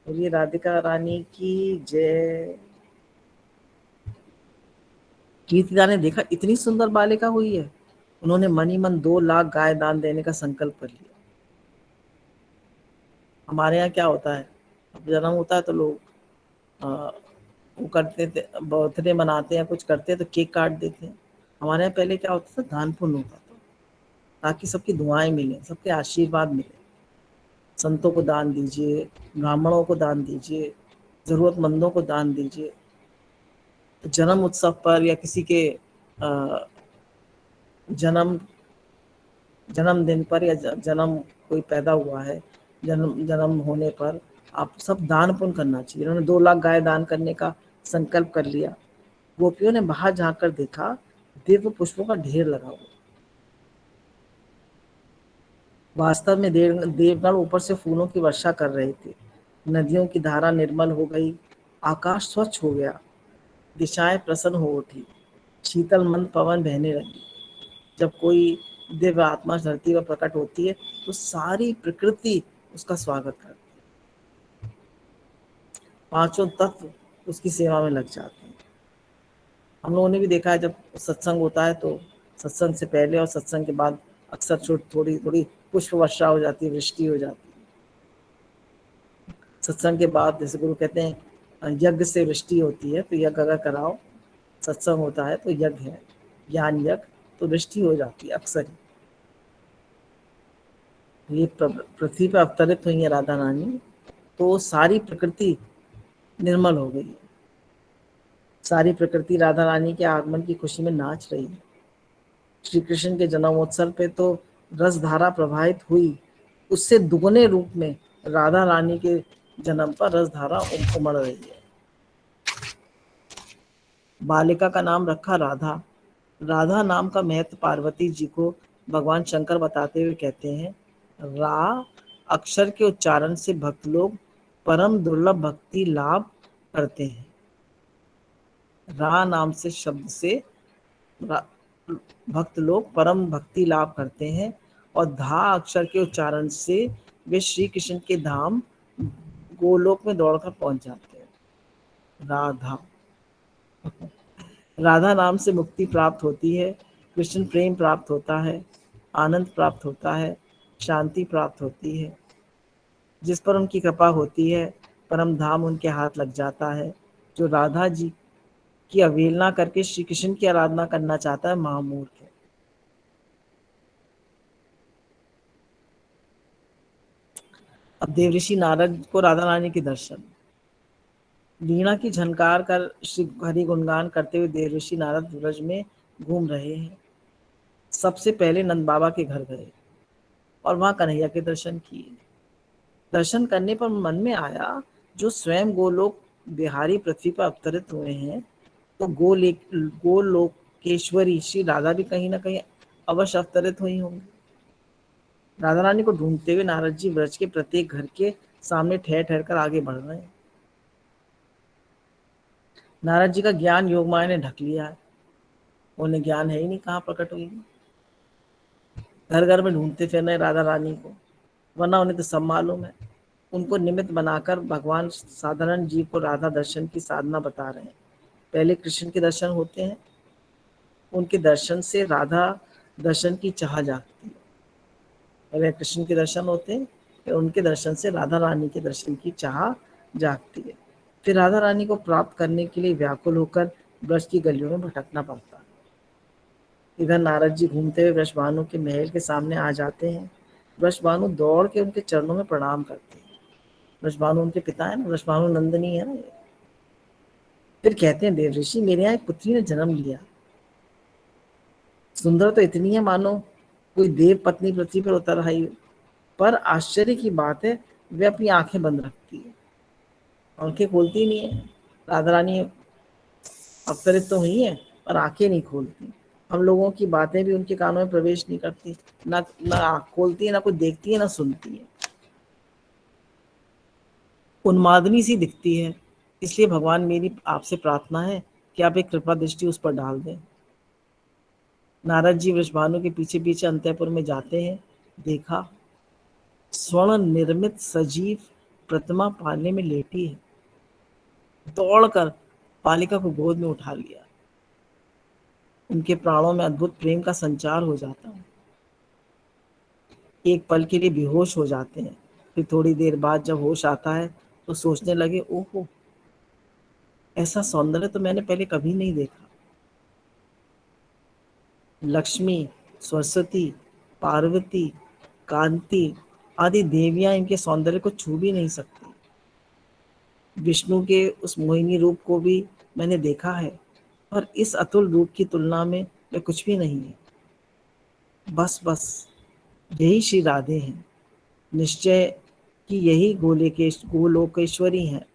बोलिए राधिका रानी की जय। कीर्तिदा ने देखा इतनी सुंदर बालिका हुई है, उन्होंने मन ही मन 2 लाख गाय दान देने का संकल्प कर लिया। हमारे यहाँ क्या होता है, जन्म होता है तो लोग वो करते थे, बर्थडे मनाते हैं, कुछ करते हैं तो केक काट देते हैं। हमारे यहाँ पहले क्या होता था, दान पुण्य होता था, ताकि सबकी दुआएं मिले, सबके आशीर्वाद मिले। संतों को दान दीजिए, ब्राह्मणों को दान दीजिए, जरूरतमंदों को दान दीजिए। तो जन्म उत्सव पर या किसी के जन्म जन्मदिन पर या जन्म कोई पैदा हुआ है, जन्म होने पर आप सब दान पुण्य करना चाहिए। इन्होंने 2 लाख गाय दान करने का संकल्प कर लिया। गोपियों ने बाहर झांक कर देखा, दिव्य पुष्पों का ढेर लगा हुआ। वास्तव में देवगण ऊपर से फूलों की वर्षा कर रहे थे। नदियों की धारा निर्मल हो गई, आकाश स्वच्छ हो गया, दिशाएं प्रसन्न हो उठी, शीतल मंद पवन बहने लगी। जब कोई दिव्य आत्मा धरती पर प्रकट होती है तो सारी प्रकृति उसका स्वागत करती है, 5 तत्व उसकी सेवा में लग जाते हैं। हम लोगों ने भी देखा है, जब सत्संग होता है तो सत्संग से पहले और सत्संग के बाद अक्सर थोड़ी थोड़ी पुष्प वर्षा हो जाती है, वृष्टि हो जाती है। सत्संग के बाद जैसे गुरु कहते हैं यज्ञ से वृष्टि होती है, तो यज्ञ अगर कराओ, सत्संग होता है तो यज्ञ है, ज्ञान यज्ञ, तो वृष्टि हो जाती है अक्सर ही। ये पृथ्वी पर अवतरित हुई है राधा रानी, तो सारी प्रकृति निर्मल हो गई है। सारी प्रकृति राधा रानी के आगमन की खुशी में नाच रही है। श्री कृष्ण के जन्मोत्सव पे तो रस धारा प्रवाहित हुई, उससे दुगने रूप में राधा रानी के जन्म पर रस धारा उमड़ रही है। बालिका का नाम रखा राधा। राधा नाम का महत्व पार्वती जी को भगवान शंकर बताते हुए कहते हैं, रा अक्षर के उच्चारण से भक्त लोग परम दुर्लभ भक्ति लाभ करते हैं। रा नाम से शब्द से भक्त लोग परम भक्ति लाभ करते हैं, और धा अक्षर के उच्चारण से वे श्री कृष्ण के धाम गोलोक में दौड़कर पहुंच जाते हैं। राधा राधा नाम से मुक्ति प्राप्त होती है, कृष्ण प्रेम प्राप्त होता है, आनंद प्राप्त होता है, शांति प्राप्त होती है। जिस पर उनकी कृपा होती है परम धाम उनके हाथ लग जाता है। जो राधा जी की अवहेलना करके श्री कृष्ण की आराधना करना चाहता है महामूर्ख है। अब देवऋषि नारद को राधा रानी के दर्शन। वीणा की झनकार कर श्री हरि गुणगान करते हुए देवऋषि नारद ब्रज में घूम रहे हैं। सबसे पहले नंद बाबा के घर गए और वहां कन्हैया के दर्शन किए। दर्शन करने पर मन में आया, जो स्वयं गोलोक बिहारी पृथ्वी पर अवतरित हुए हैं, तो गोलोकेश्वरी श्री राधा भी कहीं ना कहीं अवश्य अवतरित हुई होंगी। राधा रानी को ढूंढते हुए नारद जी ब्रज के प्रत्येक घर के सामने ठहर ठहर कर आगे बढ़ रहे हैं। नारद जी का ज्ञान योग माया ने ढक लिया है, उन्हें ज्ञान है ही नहीं कहाँ प्रकट हुई। घर घर में ढूंढते फिर रहे राधा रानी को, वरना उन्हें तो सब मालूम है। उनको निमित्त बनाकर भगवान साधारण जीव को राधा दर्शन की साधना बता रहे हैं। पहले कृष्ण के दर्शन होते हैं, उनके दर्शन से राधा दर्शन की चाह जागती है। पहले कृष्ण के दर्शन होते हैं, फिर उनके दर्शन से राधा रानी के दर्शन की चाह जागती है। फिर राधा रानी को प्राप्त करने के लिए व्याकुल होकर ब्रज की गलियों में भटकना पड़ता है। इधर नारद जी घूमते हुए वृषभानु के महल के सामने आ जाते हैं। वृषभानु दौड़ के उनके चरणों में प्रणाम करते हैं। वृषभानु उनके पिता है ना, वृषभानु नंदनी है ना। फिर कहते हैं, देव ऋषि, मेरे यहाँ एक पुत्री ने जन्म लिया। सुंदर तो इतनी है मानो कोई देव पत्नी पृथ्वी पर उतर आई हो। पर आश्चर्य की बात है, वे अपनी आंखें बंद रखती है, आंखें खोलती नहीं है। राधा रानी अवतरित तो हुई है, पर आंखें नहीं खोलती। हम लोगों की बातें भी उनके कानों में प्रवेश नहीं करती, ना आंख खोलती है, ना कुछ देखती है, ना सुनती है। उन्मादनी सी दिखती है। इसलिए भगवान, मेरी आपसे प्रार्थना है कि आप एक कृपा दृष्टि उस पर डाल दें। नारद जी वृषभानु के पीछे पीछे अंतःपुर में जाते हैं। देखा, स्वर्ण निर्मित सजीव प्रतिमा पालने में लेटी है। दौड़कर बालिका को गोद में उठा लिया। उनके प्राणों में अद्भुत प्रेम का संचार हो जाता है। एक पल के लिए बेहोश हो जाते हैं। फिर थोड़ी देर बाद जब होश आता है तो सोचने लगे, ओहो, ऐसा सौंदर्य तो मैंने पहले कभी नहीं देखा। लक्ष्मी, सरस्वती, पार्वती, कांति आदि देवियां इनके सौंदर्य को छू भी नहीं सकती। विष्णु के उस मोहिनी रूप को भी मैंने देखा है, पर इस अतुल रूप की तुलना में वे कुछ भी नहीं है। बस बस, यही श्री राधे हैं। निश्चय कि यही गोलोकेश्वरी हैं,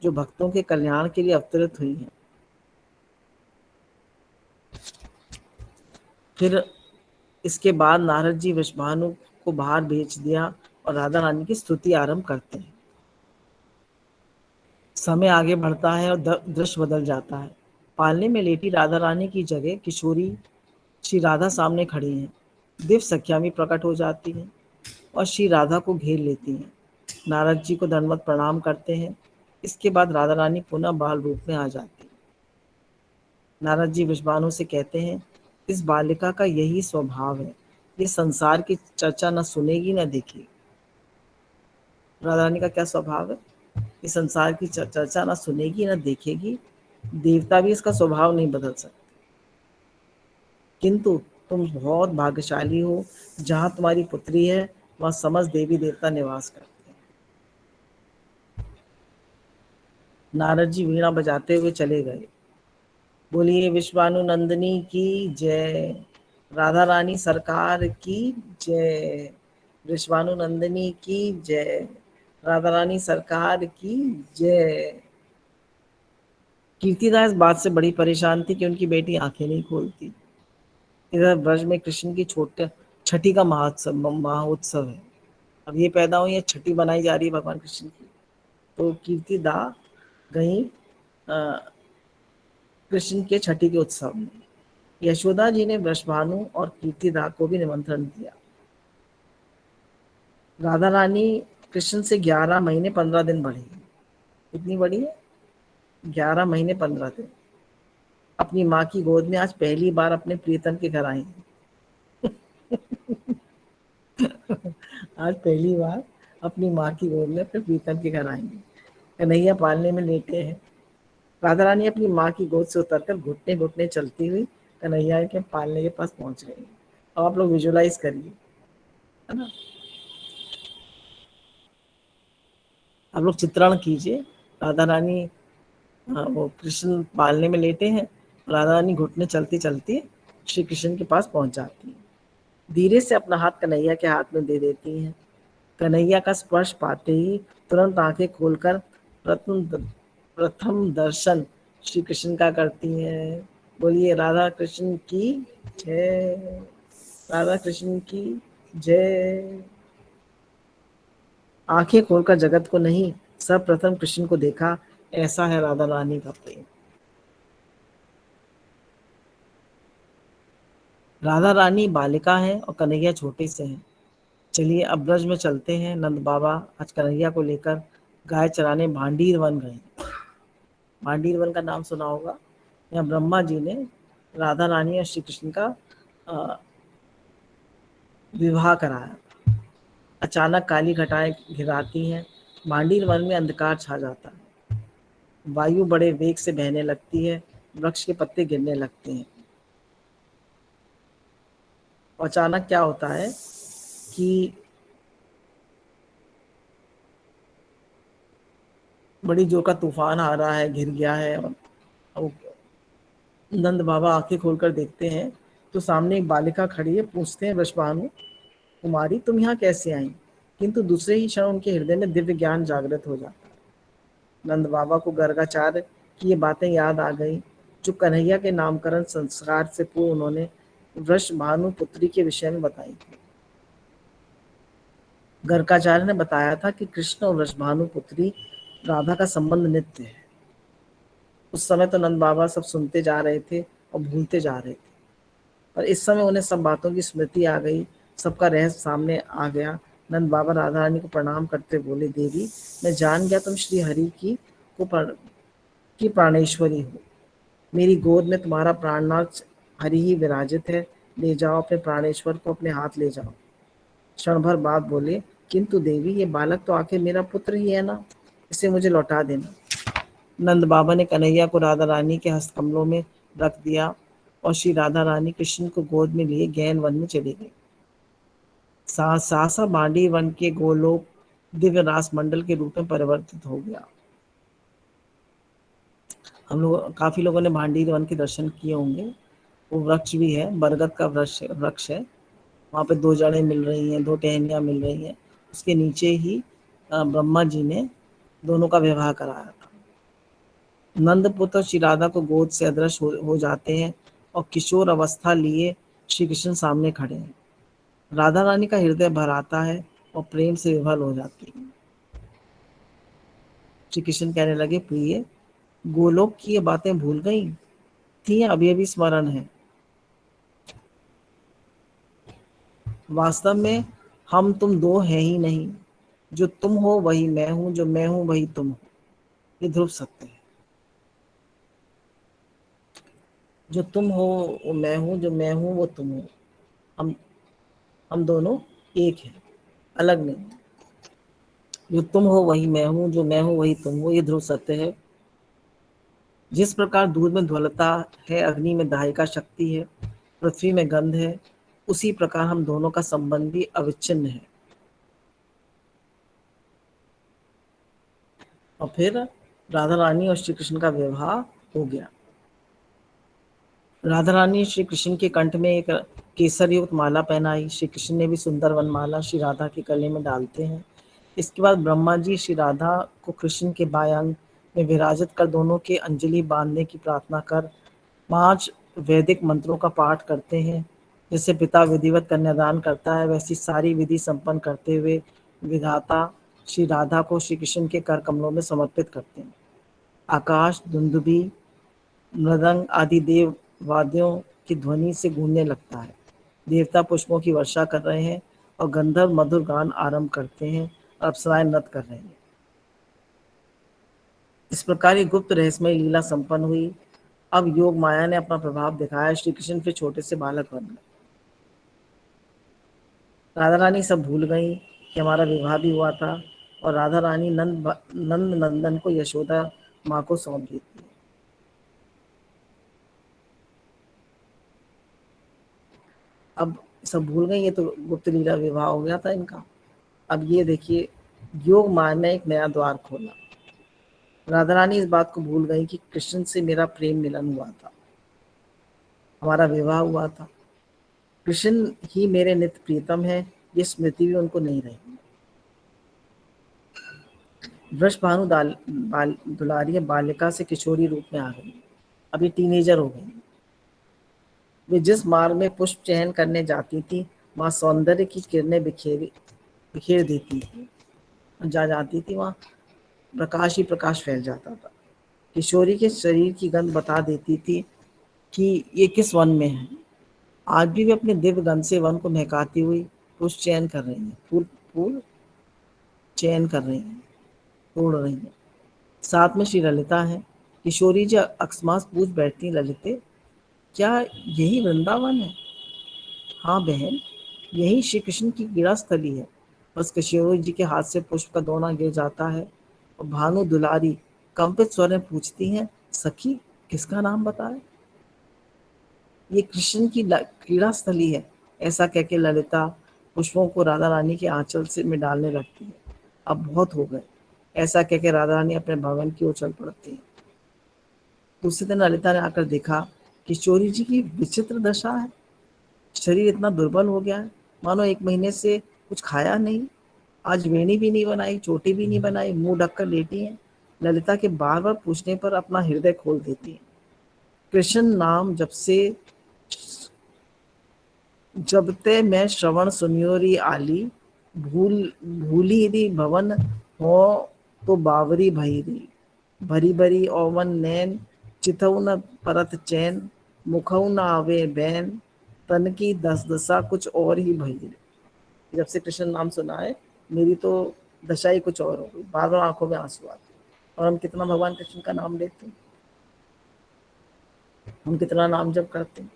जो भक्तों के कल्याण के लिए अवतरित हुई हैं। फिर इसके बाद नारद जी वृषभानु को बाहर भेज दिया और राधा रानी की स्तुति आरंभ करते हैं। समय आगे बढ़ता है और दृश्य बदल जाता है। पालने में लेटी राधा रानी की जगह किशोरी श्री राधा सामने खड़ी हैं। दिव्य सख्या भी प्रकट हो जाती हैं और श्री राधा को घेर लेती हैं। नारद जी को दंडवत प्रणाम करते हैं। इसके बाद राधा रानी पुनः बाल रूप में आ जाती है। नारद जी वृषभानु से कहते हैं, इस बालिका का यही स्वभाव है, ये संसार की चर्चा न सुनेगी न देखेगी। राधा रानी का क्या स्वभाव है? ये संसार की चर्चा न सुनेगी न देखेगी। देवता भी इसका स्वभाव नहीं बदल सकते। किंतु तुम बहुत भाग्यशाली हो, जहां तुम्हारी पुत्री है वहां समस्त देवी देवता निवास करते हैं। नारद जी वीणा बजाते हुए चले गए। बोलिए विश्वानु नंदिनी की जय, राधा रानी सरकार की जय। विश्वानु नंदिनी की जय, राधा रानी सरकार की जय। कीर्तिदास बात से बड़ी परेशान थी कि उनकी बेटी आंखें नहीं खोलती। इधर ब्रज में कृष्ण की छोटे छठी का महोत्सव है। अब ये पैदा हुई है, छठी बनाई जा रही है भगवान कृष्ण की। तो कीर्तिदा गई कृष्ण के छठी के उत्सव में। यशोदा जी ने वृषभानु और कीर्तिदा को भी निमंत्रण दिया। राधा रानी कृष्ण से 11 महीने 15 दिन बढ़ी। कितनी बड़ी है? 11 महीने 15 दिन। अपनी माँ की गोद में आज पहली बार अपने प्रियतम के घर आई। आज पहली बार अपनी माँ की गोद में अपने प्रीतम के घर आएंगे। कन्हैया पालने में लेटे हैं। राधा रानी अपनी माँ की गोद से उतरकर घुटने घुटने चलती हुई कन्हैया के पालने के पास पहुंच गई। अब आप लोग विजुलाइज करिए, है ना, आप लोग चित्रण कीजिए। राधा रानी, वो कृष्ण पालने में लेटे हैं, राधा रानी घुटने चलती चलती श्री कृष्ण के पास पहुंच जाती हैं। धीरे से अपना हाथ कन्हैया के हाथ में दे देती हैं। कन्हैया का स्पर्श पाते ही तुरंत आंखें खोलकर प्रथम प्रथम दर्शन श्री कृष्ण का करती हैं। बोलिए राधा कृष्ण की जय। राधा कृष्ण की जय। आंखें खोलकर जगत को नहीं, सर्वप्रथम कृष्ण को देखा, ऐसा है राधा रानी का प्रेम। राधा रानी बालिका है और कन्हैया छोटे से हैं। चलिए अब ब्रज में चलते हैं। नंद बाबा आज कन्हैया को लेकर गाय चराने भांडीर वन गए। भांडीर वन का नाम सुना होगा। यहाँ ब्रह्मा जी ने राधा रानी और श्री कृष्ण का विवाह कराया। अचानक काली घटाएं घिराती हैं। भांडीर वन में अंधकार छा जाता है। वायु बड़े वेग से बहने लगती है। वृक्ष के पत्ते गिरने लगते हैं। अचानक क्या होता है कि बड़ी जोर का तूफान आ रहा है, घिर गया है। और नंद बाबा आंखें खोलकर देखते हैं तो सामने एक बालिका खड़ी है। पूछते हैं वृषभानु कुमारी तुम यहाँ कैसे आई? किंतु दूसरे ही क्षण उनके हृदय में दिव्य ज्ञान जागृत हो जाता है। नंद बाबा को गर्गाचार्य की ये बातें याद आ गई जो कन्हैया के नामकरण संस्कार से पूर्व उन्होंने वृषभानु पुत्री के विषय में बताई थी। गर्गाचार्य ने बताया था कि कृष्ण और वृषभानु पुत्री राधा का संबंध नित्य है। उस समय तो नंद बाबा सब सुनते जा रहे थे और भूलते जा रहे थे, पर इस समय उन्हें सब बातों की स्मृति आ गई। सबका रहस्य सामने आ गया। नंद बाबा राधा रानी को प्रणाम करते बोले, देवी मैं जान गया तुम श्री हरि की प्राणेश्वरी हो। मेरी गोद में तुम्हारा प्राणनाथ हरि ही विराजित है। ले जाओ अपने प्राणेश्वर को, अपने हाथ ले जाओ। क्षण भर बाद बोले, किंतु देवी ये बालक तो आखिर मेरा पुत्र ही है ना, इसे मुझे लौटा देना। नंद बाबा ने कन्हैया को राधा रानी के हस्तकमलों में रख दिया और श्री राधा रानी कृष्ण को गोद में लिए गैन वन में चली गई। सहसा बांडी वन के गोलोक दिव्य रास मंडल के रूप में परिवर्तित हो गया। हम लोग काफी लोगों ने भांडीर वन के दर्शन किए होंगे। वो वृक्ष भी है, बरगद का वृक्ष है। वहाँ पे दो जड़ें मिल रही हैं, दो टहनियाँ मिल रही हैं। उसके नीचे ही ब्रह्मा जी ने दोनों का विवाह कराया था। नंदपुत्र श्री राधा को गोद से अदृश्य हो जाते हैं और किशोर अवस्था लिए श्री कृष्ण सामने खड़े हैं। राधा रानी का हृदय भर आता है और प्रेम से विभल हो जाती है। श्री कृष्ण कहने लगे, प्रिय गोलोक की ये बातें भूल गई थी, अभी अभी स्मरण है। वास्तव में हम तुम दो हैं ही नहीं। जो तुम हो वही मैं हूं, जो मैं हूं वही तुम हो। ये ध्रुव सत्य है। जो तुम हो वो मैं हूं, जो मैं हूं वो तुम हो। हम हम दोनों एक हैं, अलग नहीं। जो तुम हो वही मैं हूं, जो मैं हूं वही तुम हो। ये ध्रुव सत्य है। जिस प्रकार दूध में ध्वलता है, अग्नि में दाहिका शक्ति है, पृथ्वी में गंध है, उसी प्रकार हम दोनों का संबंध भी अविच्छिन्न है। और फिर राधा रानी और श्री कृष्ण का विवाह हो गया। राधा रानी श्री कृष्ण के कंठ में एक केसर युक्त माला पहनाई। श्री कृष्ण ने भी सुंदर वनमाला श्री राधा के गले में डालते हैं। इसके बाद ब्रह्मा जी श्री राधा को कृष्ण के बायांग में विराजित कर दोनों के अंजलि बांधने की प्रार्थना कर 5 वैदिक मंत्रों का पाठ करते हैं। जैसे पिता विधिवत कन्यादान करता है, वैसी सारी विधि संपन्न करते हुए विधाता श्री राधा को श्री कृष्ण के कर कमलों में समर्पित करते हैं। आकाश दुंदुभी मृदंग आदि देव वाद्यों की ध्वनि से गूंजने लगता है। देवता पुष्पों की वर्षा कर रहे हैं और गंधर्व मधुर गान आरंभ करते हैं और अप्सराएं नृत्य कर रही हैं। इस प्रकार ये गुप्त रहस्यमय लीला संपन्न हुई। अब योग माया ने अपना प्रभाव दिखाया। श्री कृष्ण फिर छोटे से बालक बन गए। राधा रानी सब भूल गई कि हमारा विवाह भी हुआ था और राधा रानी नंद नंदन को यशोदा माँ को सौंप देती है। अब सब भूल गई। ये तो गुप्त लीला विवाह हो गया था इनका। अब ये देखिए, योग माया ने एक नया द्वार खोला। राधा रानी इस बात को भूल गई कि कृष्ण से मेरा प्रेम मिलन हुआ था हमारा विवाह हुआ था। कृष्ण ही मेरे नित्य प्रीतम है, ये स्मृति भी उनको नहीं रही। वृषभानु दुलारी बालिका से किशोरी रूप में आ गई, अभी टीनेजर हो गई। वे जिस मार्ग में पुष्प चयन करने जाती थी, वहां सौंदर्य की किरणें बिखेर देती थी। जा जाती थी वहां प्रकाश ही प्रकाश फैल जाता था। किशोरी के शरीर की गंध बता देती थी कि ये किस वन में है। आज भी वे अपने दिव्य गंध से वन को महकाती हुई पुष्प चयन कर रही हैं, फूल फूल चयन कर रही हैं, तोड़ रही हैं। साथ में श्री ललिता है। किशोरी जी अकस्मात पूछ बैठती, ललिते, क्या यही वृंदावन है? हाँ बहन, यही श्री कृष्ण की क्रीड़ा स्थली है। बस किशोरी जी के हाथ से पुष्प का दोना गिर जाता है और भानु दुलारी कंपित स्वर में पूछती हैं, सखी किसका नाम बताए? ये कृष्ण की क्रीड़ा स्थली है। ऐसा कहकर ललिता पुष्पों को राधा रानी के आंचल से में डालने लगती है। अब बहुत हो गए। ऐसा कहकर राधा रानी अपने भवन की ओर चल पड़ती है। दूसरे दिन ललिता ने आकर देखा किशोरी जी की विचित्र दशा है। शरीर इतना दुर्बल हो गया है, मानो 1 महीने से कुछ खाया नहीं। आज वेणी भी नहीं बनाई, चोटी भी नहीं बनाई, मुंह ढककर लेटी है। ललिता के बार बार पूछने पर अपना हृदय खोल देती है। कृष्ण नाम जब ते मैं श्रवण सुनियो री आली, भूली री भवन हो तो बावरी भई री। भरी भरी ओवन नैन, चितऊ न परत चैन, मुखऊ न आवे बैन, तन की दस दशा कुछ और ही भई रे। जब से कृष्ण नाम सुना है, मेरी तो दशा ही कुछ और हो गई। बार बार आंखों में आंसू आते हैं। और हम कितना भगवान कृष्ण का नाम लेते हैं, हम कितना नाम जप करते हैं।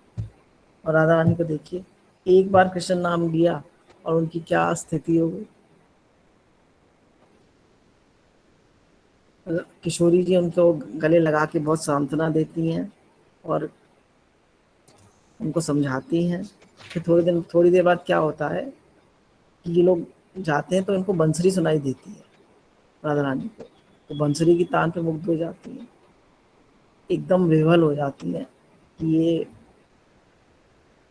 और राधा रानी को देखिए, एक बार कृष्ण नाम लिया और उनकी क्या स्थिति हो गई। किशोरी जी उनको गले लगा के बहुत सांत्वना देती हैं और उनको समझाती हैं कि थोड़ी देर बाद क्या होता है कि ये लोग जाते हैं तो इनको बंसरी सुनाई देती है राधा रानी को। तो बंसरी की तान पे मुग्ध हो जाती है, एकदम विह्वल हो जाती है कि ये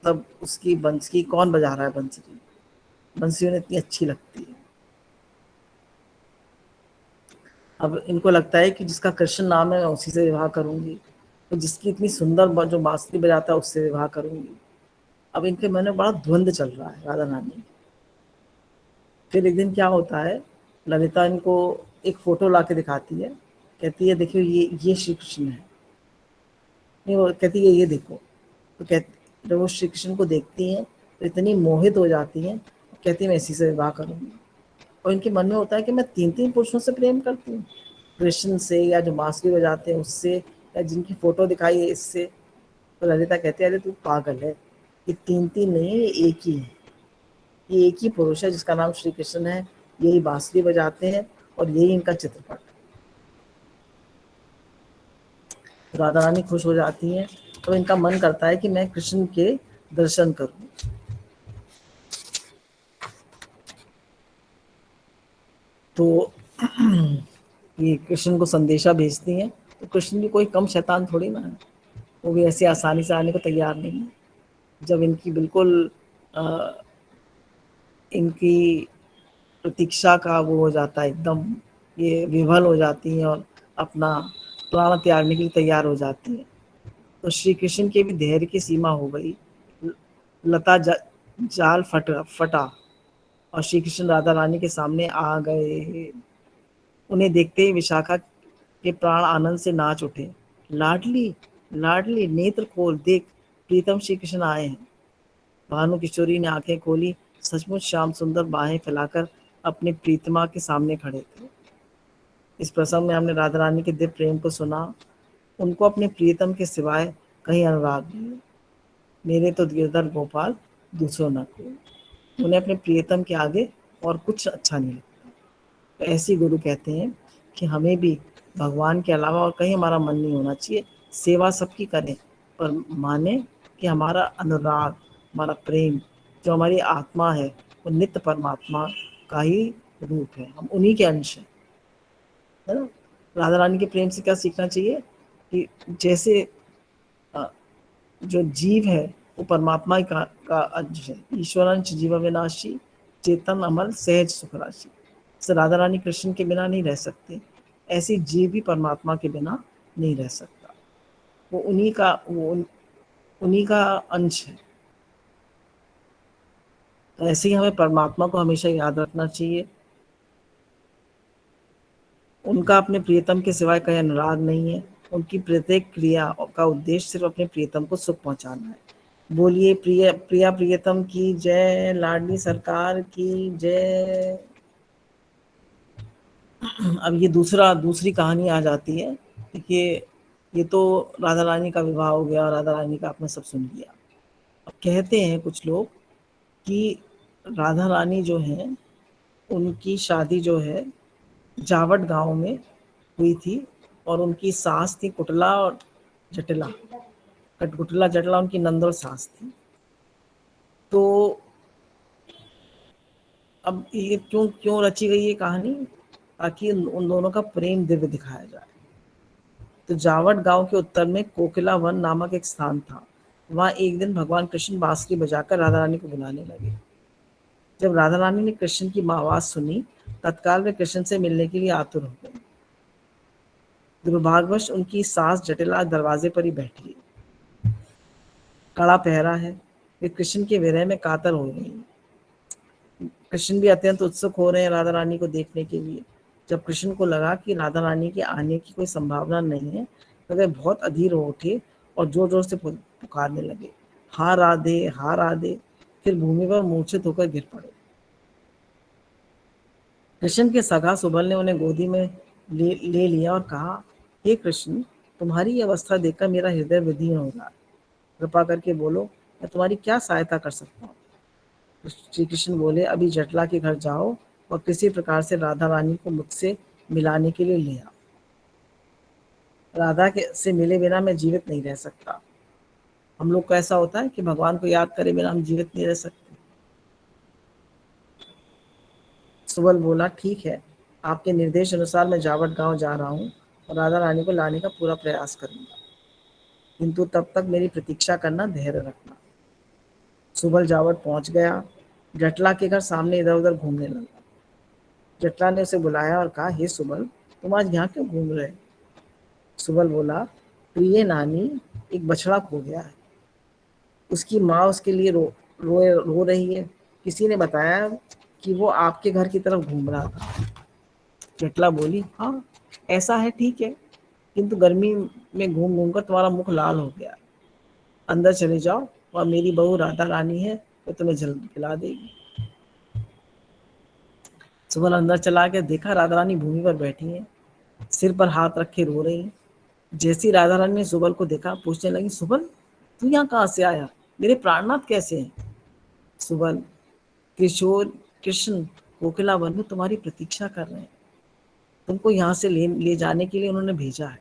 तब उसकी बंसरी कौन बजा रहा है। बंसरी उन्हें इतनी अच्छी लगती है। अब इनको लगता है कि जिसका कृष्ण नाम है मैं उसी से विवाह करूंगी, तो जिसकी इतनी सुंदर जो बांसुरी बजाता है उससे विवाह करूंगी। अब इनके मन में बड़ा द्वंद्व चल रहा है राधा रानी। फिर एक दिन क्या होता है, ललिता इनको एक फोटो ला के दिखाती है। कहती है देखियो ये श्री कृष्ण है। नहीं, वो कहती है ये देखो। तो कहती, जब वो श्री कृष्ण को देखती हैं तो इतनी मोहित हो जाती हैं, कहती है मैं इसी से विवाह करूंगी। और इनके मन में होता है कि मैं 3 पुरुषों से प्रेम करती हूँ, कृष्ण से, या जो बांसुरी बजाते हैं उससे, या जिनकी फोटो दिखाई है इससे। तो ललिता कहती है अरे तू पागल है, ये 3 नहीं है, ये एक ही है। ये एक ही पुरुष है जिसका नाम श्री कृष्ण है। यही बांसुरी बजाते हैं और यही इनका चित्रपट। तो राधा रानी खुश हो जाती हैं। तो इनका मन करता है कि मैं कृष्ण के दर्शन करूं। तो ये कृष्ण को संदेशा भेजती हैं। तो कृष्ण भी कोई कम शैतान थोड़ी ना है, वो भी ऐसे आसानी से आने को तैयार नहीं है। जब इनकी बिल्कुल इनकी प्रतीक्षा का वो हो जाता है एकदम, ये विभल हो जाती हैं और अपना प्राण त्यागने के लिए तैयार हो जाती हैं। तो श्री कृष्ण के भी धैर्य की सीमा हो गई। लता जाल फटा और श्री कृष्ण राधा रानी के सामने आ गए। उन्हें देखते ही विशाखा के प्राण आनंद से नाच उठे। लाडली लाडली नेत्र खोल देख, प्रीतम श्री कृष्ण आए हैं। भानु किशोरी ने आंखें खोली। सचमुच श्याम सुंदर बाहें फैलाकर अपनी प्रीतमा के सामने खड़े थे। इस प्रसंग में हमने राधा रानी के दिव्य प्रेम को सुना। उनको अपने प्रियतम के सिवाय कहीं अनुराग नहीं। मेरे तो गिरधर गोपाल दूसरों न कोई। उन्हें अपने प्रियतम के आगे और कुछ अच्छा नहीं लगता। तो ऐसे गुरु कहते हैं कि हमें भी भगवान के अलावा और कहीं हमारा मन नहीं होना चाहिए। सेवा सबकी करें, पर माने कि हमारा अनुराग, हमारा प्रेम, जो हमारी आत्मा है, वो नित्य परमात्मा का ही रूप है। हम उन्हीं के अंश हैं, है ना। राधा रानी के प्रेम से क्या सीखना चाहिए कि जैसे जो जीव है वो परमात्मा का अंश है। ईश्वरंश जीव विनाशी, चेतन अमल सहज सुख राशि। तो राधा रानी कृष्ण के बिना नहीं रह सकते, ऐसी जीव भी परमात्मा के बिना नहीं रह सकता। वो उन्हीं का अंश है। तो ऐसे ही हमें परमात्मा को हमेशा याद रखना चाहिए। उनका अपने प्रियतम के सिवाय कहीं अनुराग नहीं है। उनकी प्रत्येक क्रिया का उद्देश्य सिर्फ अपने प्रियतम को सुख पहुंचाना है। बोलिए प्रिया प्रियतम की जय, लाडली सरकार की जय। अब ये दूसरी कहानी आ जाती है। देखिए, ये तो राधा रानी का विवाह हो गया और राधा रानी का आपने सब सुन लिया। अब कहते हैं कुछ लोग कि राधा रानी जो है उनकी शादी जो है जावट गांव में हुई थी, और उनकी सास थी कुटला और जटिला। कटकुटला जटिला उनकी नंद और सास थी। तो अब ये क्यों क्यों रची गई ये कहानी, ताकि उन दोनों का प्रेम दिव्य दिखाया जाए। तो जावट गांव के उत्तर में कोकिला वन नामक एक स्थान था। वहां एक दिन भगवान कृष्ण बांसुरी बजाकर राधा रानी को बुलाने लगे। जब राधा रानी ने कृष्ण की आवाज सुनी, तत्काल वे कृष्ण से मिलने के लिए आतुर हो गई। दुर्भाग्यवश उनकी सास जटिला दरवाजे पर ही बैठी है, कड़ा पहरा है। वे कृष्ण के विरह में कातर हो गई। कृष्ण भी अत्यंत उत्सुक हो रहे हैं राधा रानी को देखने के लिए। जब कृष्ण को लगा कि राधा रानी के आने की कोई संभावना नहीं है, तो वे बहुत अधीर हो उठे और जोर जोर से पुकारने लगे, हा राधे, हा राधे। फिर भूमि पर मूर्छित होकर गिर पड़े। कृष्ण के सगा सुबल ने उन्हें गोदी में ले लिया और कहा, हे कृष्ण, तुम्हारी ये अवस्था देखकर मेरा हृदय विदीर्ण हो रहा है। कृपा करके बोलो, मैं तुम्हारी क्या सहायता कर सकता हूँ। श्री कृष्ण बोले, अभी जटला के घर जाओ और किसी प्रकार से राधा रानी को मुझसे मिलाने के लिए ले आओ। राधा के से मिले बिना मैं जीवित नहीं रह सकता। हम लोग को ऐसा होता है कि भगवान को याद करे बिना हम जीवित नहीं रह सकते। सुबल बोला, ठीक है, आपके निर्देश अनुसार मैं जावट गांव जा रहा हूँ और राधा रानी को लाने का पूरा प्रयास करूंगा, किंतु तब तक मेरी प्रतीक्षा करना, धैर्य रखना। सुबल जावट पहुंच गया। जटला के घर सामने इधर उधर घूमने लगा। जटला ने उसे बुलाया और कहा, हे सुबल, तुम आज यहाँ क्यों घूम रहे? सुबल बोला, प्रिय नानी, एक बछड़ा खो गया है। उसकी माँ उसके लिए रो रही है। किसी ने बताया कि वो आपके घर की तरफ घूम रहा था। जटला बोली, हाँ, ऐसा है, ठीक है, किंतु गर्मी में घूम घूम कर तुम्हारा मुख लाल हो गया। अंदर चले जाओ, और मेरी बहू राधा रानी है, तो तुम्हें जल्द खिला देगी। सुबल अंदर चला गया, देखा राधा रानी भूमि पर बैठी है, सिर पर हाथ रखे रो रही है। जैसी राधा रानी ने सुबल को देखा, पूछने लगी, सुबल, तू यहाँ कहाँ से आया? मेरे प्राणनाथ कैसे हैं? सुबल, किशोर कृष्ण कोकिला वन में तुम्हारी प्रतीक्षा कर रहे हैं। तुमको यहाँ से ले जाने के लिए उन्होंने भेजा है।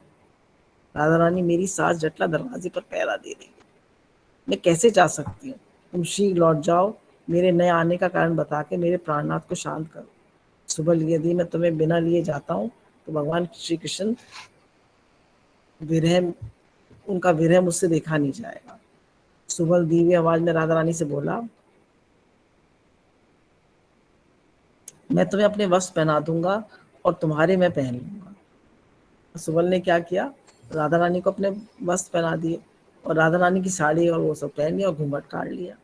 राधा रानी, मेरी सास जटला दरवाजे पर पहरा दे रही है, मैं कैसे जा सकती हूँ? तुम शीघ्र लौट जाओ, मेरे नए आने का कारण बता के मेरे प्राणनाथ को शांत करो। सुबल, यदि मैं तुम्हें बिना लिए जाता हूँ तो भगवान श्री कृष्ण विरह उनका विरह मुझसे देखा नहीं जाएगा। सुबल धीमी आवाज में राधा रानी से बोला, मैं तुम्हें अपने वस्त्र पहना दूंगा और तुम्हारे मैं पहन लूंगा। सुबल ने क्या किया, राधा रानी को अपने वस्त्र पहना दिए और राधा रानी की साड़ी और वो सब पहन लिया और घूंघट काट लिया।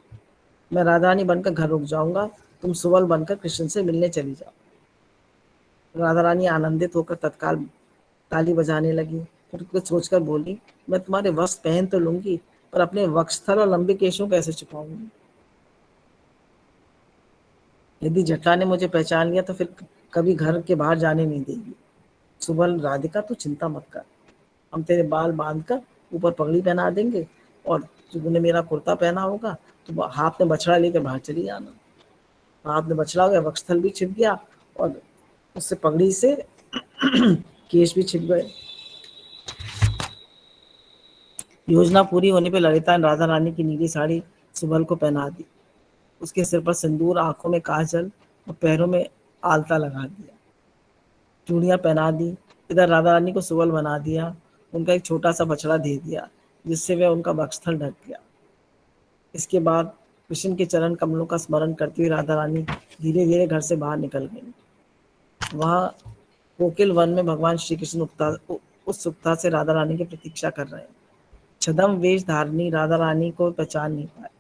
मैं राधा रानी बनकर घर रुक जाऊंगा, तुम सुबल बनकर कृष्ण से मिलने चली जाओ। राधा रानी आनंदित होकर तत्काल ताली बजाने लगी। फिर कुछ सोचकर बोली, मैं तुम्हारे वस्त्र पहन तो लूंगी, पर अपने वक्षस्थल और लंबे केशों कैसे छुपाऊंगी? यदि जटा ने मुझे पहचान लिया तो फिर कभी घर के बाहर जाने नहीं देगी। सुबल, राधिका तू चिंता मत कर, हम तेरे बाल बांध कर ऊपर पगड़ी पहना देंगे, और जो तूने मेरा कुर्ता पहना होगा तो हाथ में बछड़ा लेकर बाहर चली जाना। हाथ में बछड़ा हो गया, वक्षस्थल भी छिप गया, और उससे पगड़ी से केश भी छिप गए। योजना पूरी होने पर ललिता ने राधा रानी की नीली साड़ी सुबल को पहना दी। उसके सिर पर सिंदूर, आंखों में काजल और पैरों में आलता लगा दिया, चूड़ियां पहना दी। इधर राधा रानी को सुबल बना दिया, उनका एक छोटा सा बछड़ा दे दिया। जिससे वह उनका वक्षस्थल ढक गया। इसके बाद कृष्ण के चरण कमलों का स्मरण करती हुई राधा रानी धीरे धीरे घर से बाहर निकल गई। वहां कोकिल वन में भगवान श्री कृष्ण उत्सुकता से राधा रानी की प्रतीक्षा कर रहे हैं। छद्म वेश धारणी राधा रानी को पहचान नहीं पाए।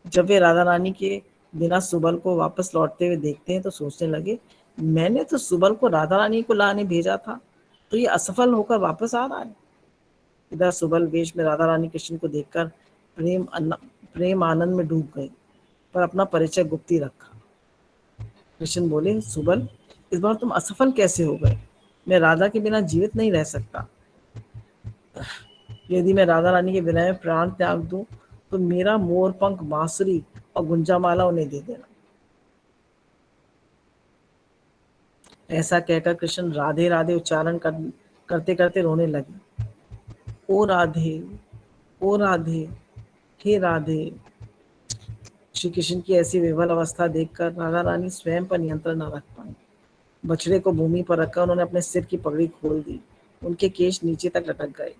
जब वे राधा रानी के बिना सुबल को वापस लौटते हुए देखते हैं तो सोचने लगे, मैंने तो सुबल को राधा रानी को लाने भेजा था, तो ये असफल होकर वापस आ रहा है। इधर सुबल वेश में राधा रानी कृष्ण को देखकर प्रेम आनंद में डूब गई, पर अपना परिचय गुप्त ही रखा। कृष्ण बोले, सुबल, इस बार तुम असफल कैसे हो गए? मैं राधा के बिना जीवित नहीं रह सकता। यदि मैं राधा रानी के विनय में प्राण त्याग दूं तो मेरा मोर पंख, बांसुरी और गुंजामाला उन्हें दे देना। ऐसा कहकर कृष्ण राधे राधे उच्चारण करते करते रोने लगे। ओ राधे, ओ राधे, हे राधे। श्री कृष्ण की ऐसी विवल अवस्था देखकर राधा रानी स्वयं पर नियंत्रण न रख पाई। बछड़े को भूमि पर रखकर उन्होंने अपने सिर की पगड़ी खोल दी। उनके केश नीचे तक लटक गए।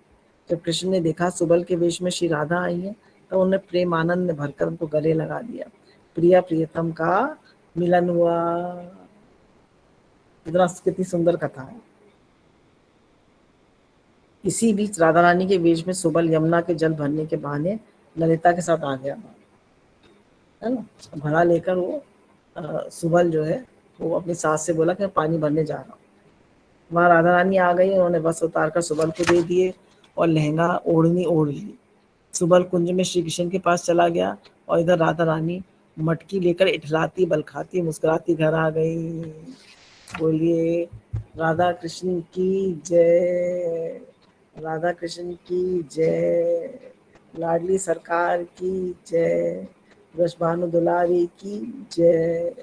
जब कृष्ण ने देखा सुबल के वेश में श्री राधा आई है, तो उन्हें प्रेम आनंद में भरकर उनको गले लगा दिया। प्रिया प्रियतम का मिलन हुआ। इतना कितनी सुंदर कथा है। इसी बीच राधा रानी के वेश में सुबल यमुना के जल भरने के बहाने ललिता के साथ आ गया, है ना। घड़ा लेकर वो सुबल जो है वो अपनी सास से बोला कि मैं पानी भरने जा रहा हूँ। वहां राधा रानी आ गई। उन्होंने वस्त्र उतार कर सुबल को दे दिए और लहंगा ओढ़नी ओढ़ ली। सुबल कुंज में श्री कृष्ण के पास चला गया और इधर राधा रानी मटकी लेकर इठलाती बलखाती मुस्कुराती घर आ गई। बोलिए राधा कृष्ण की जय, राधा कृष्ण की जय, लाडली सरकार की जय, वृषभानु दुलारी की जय।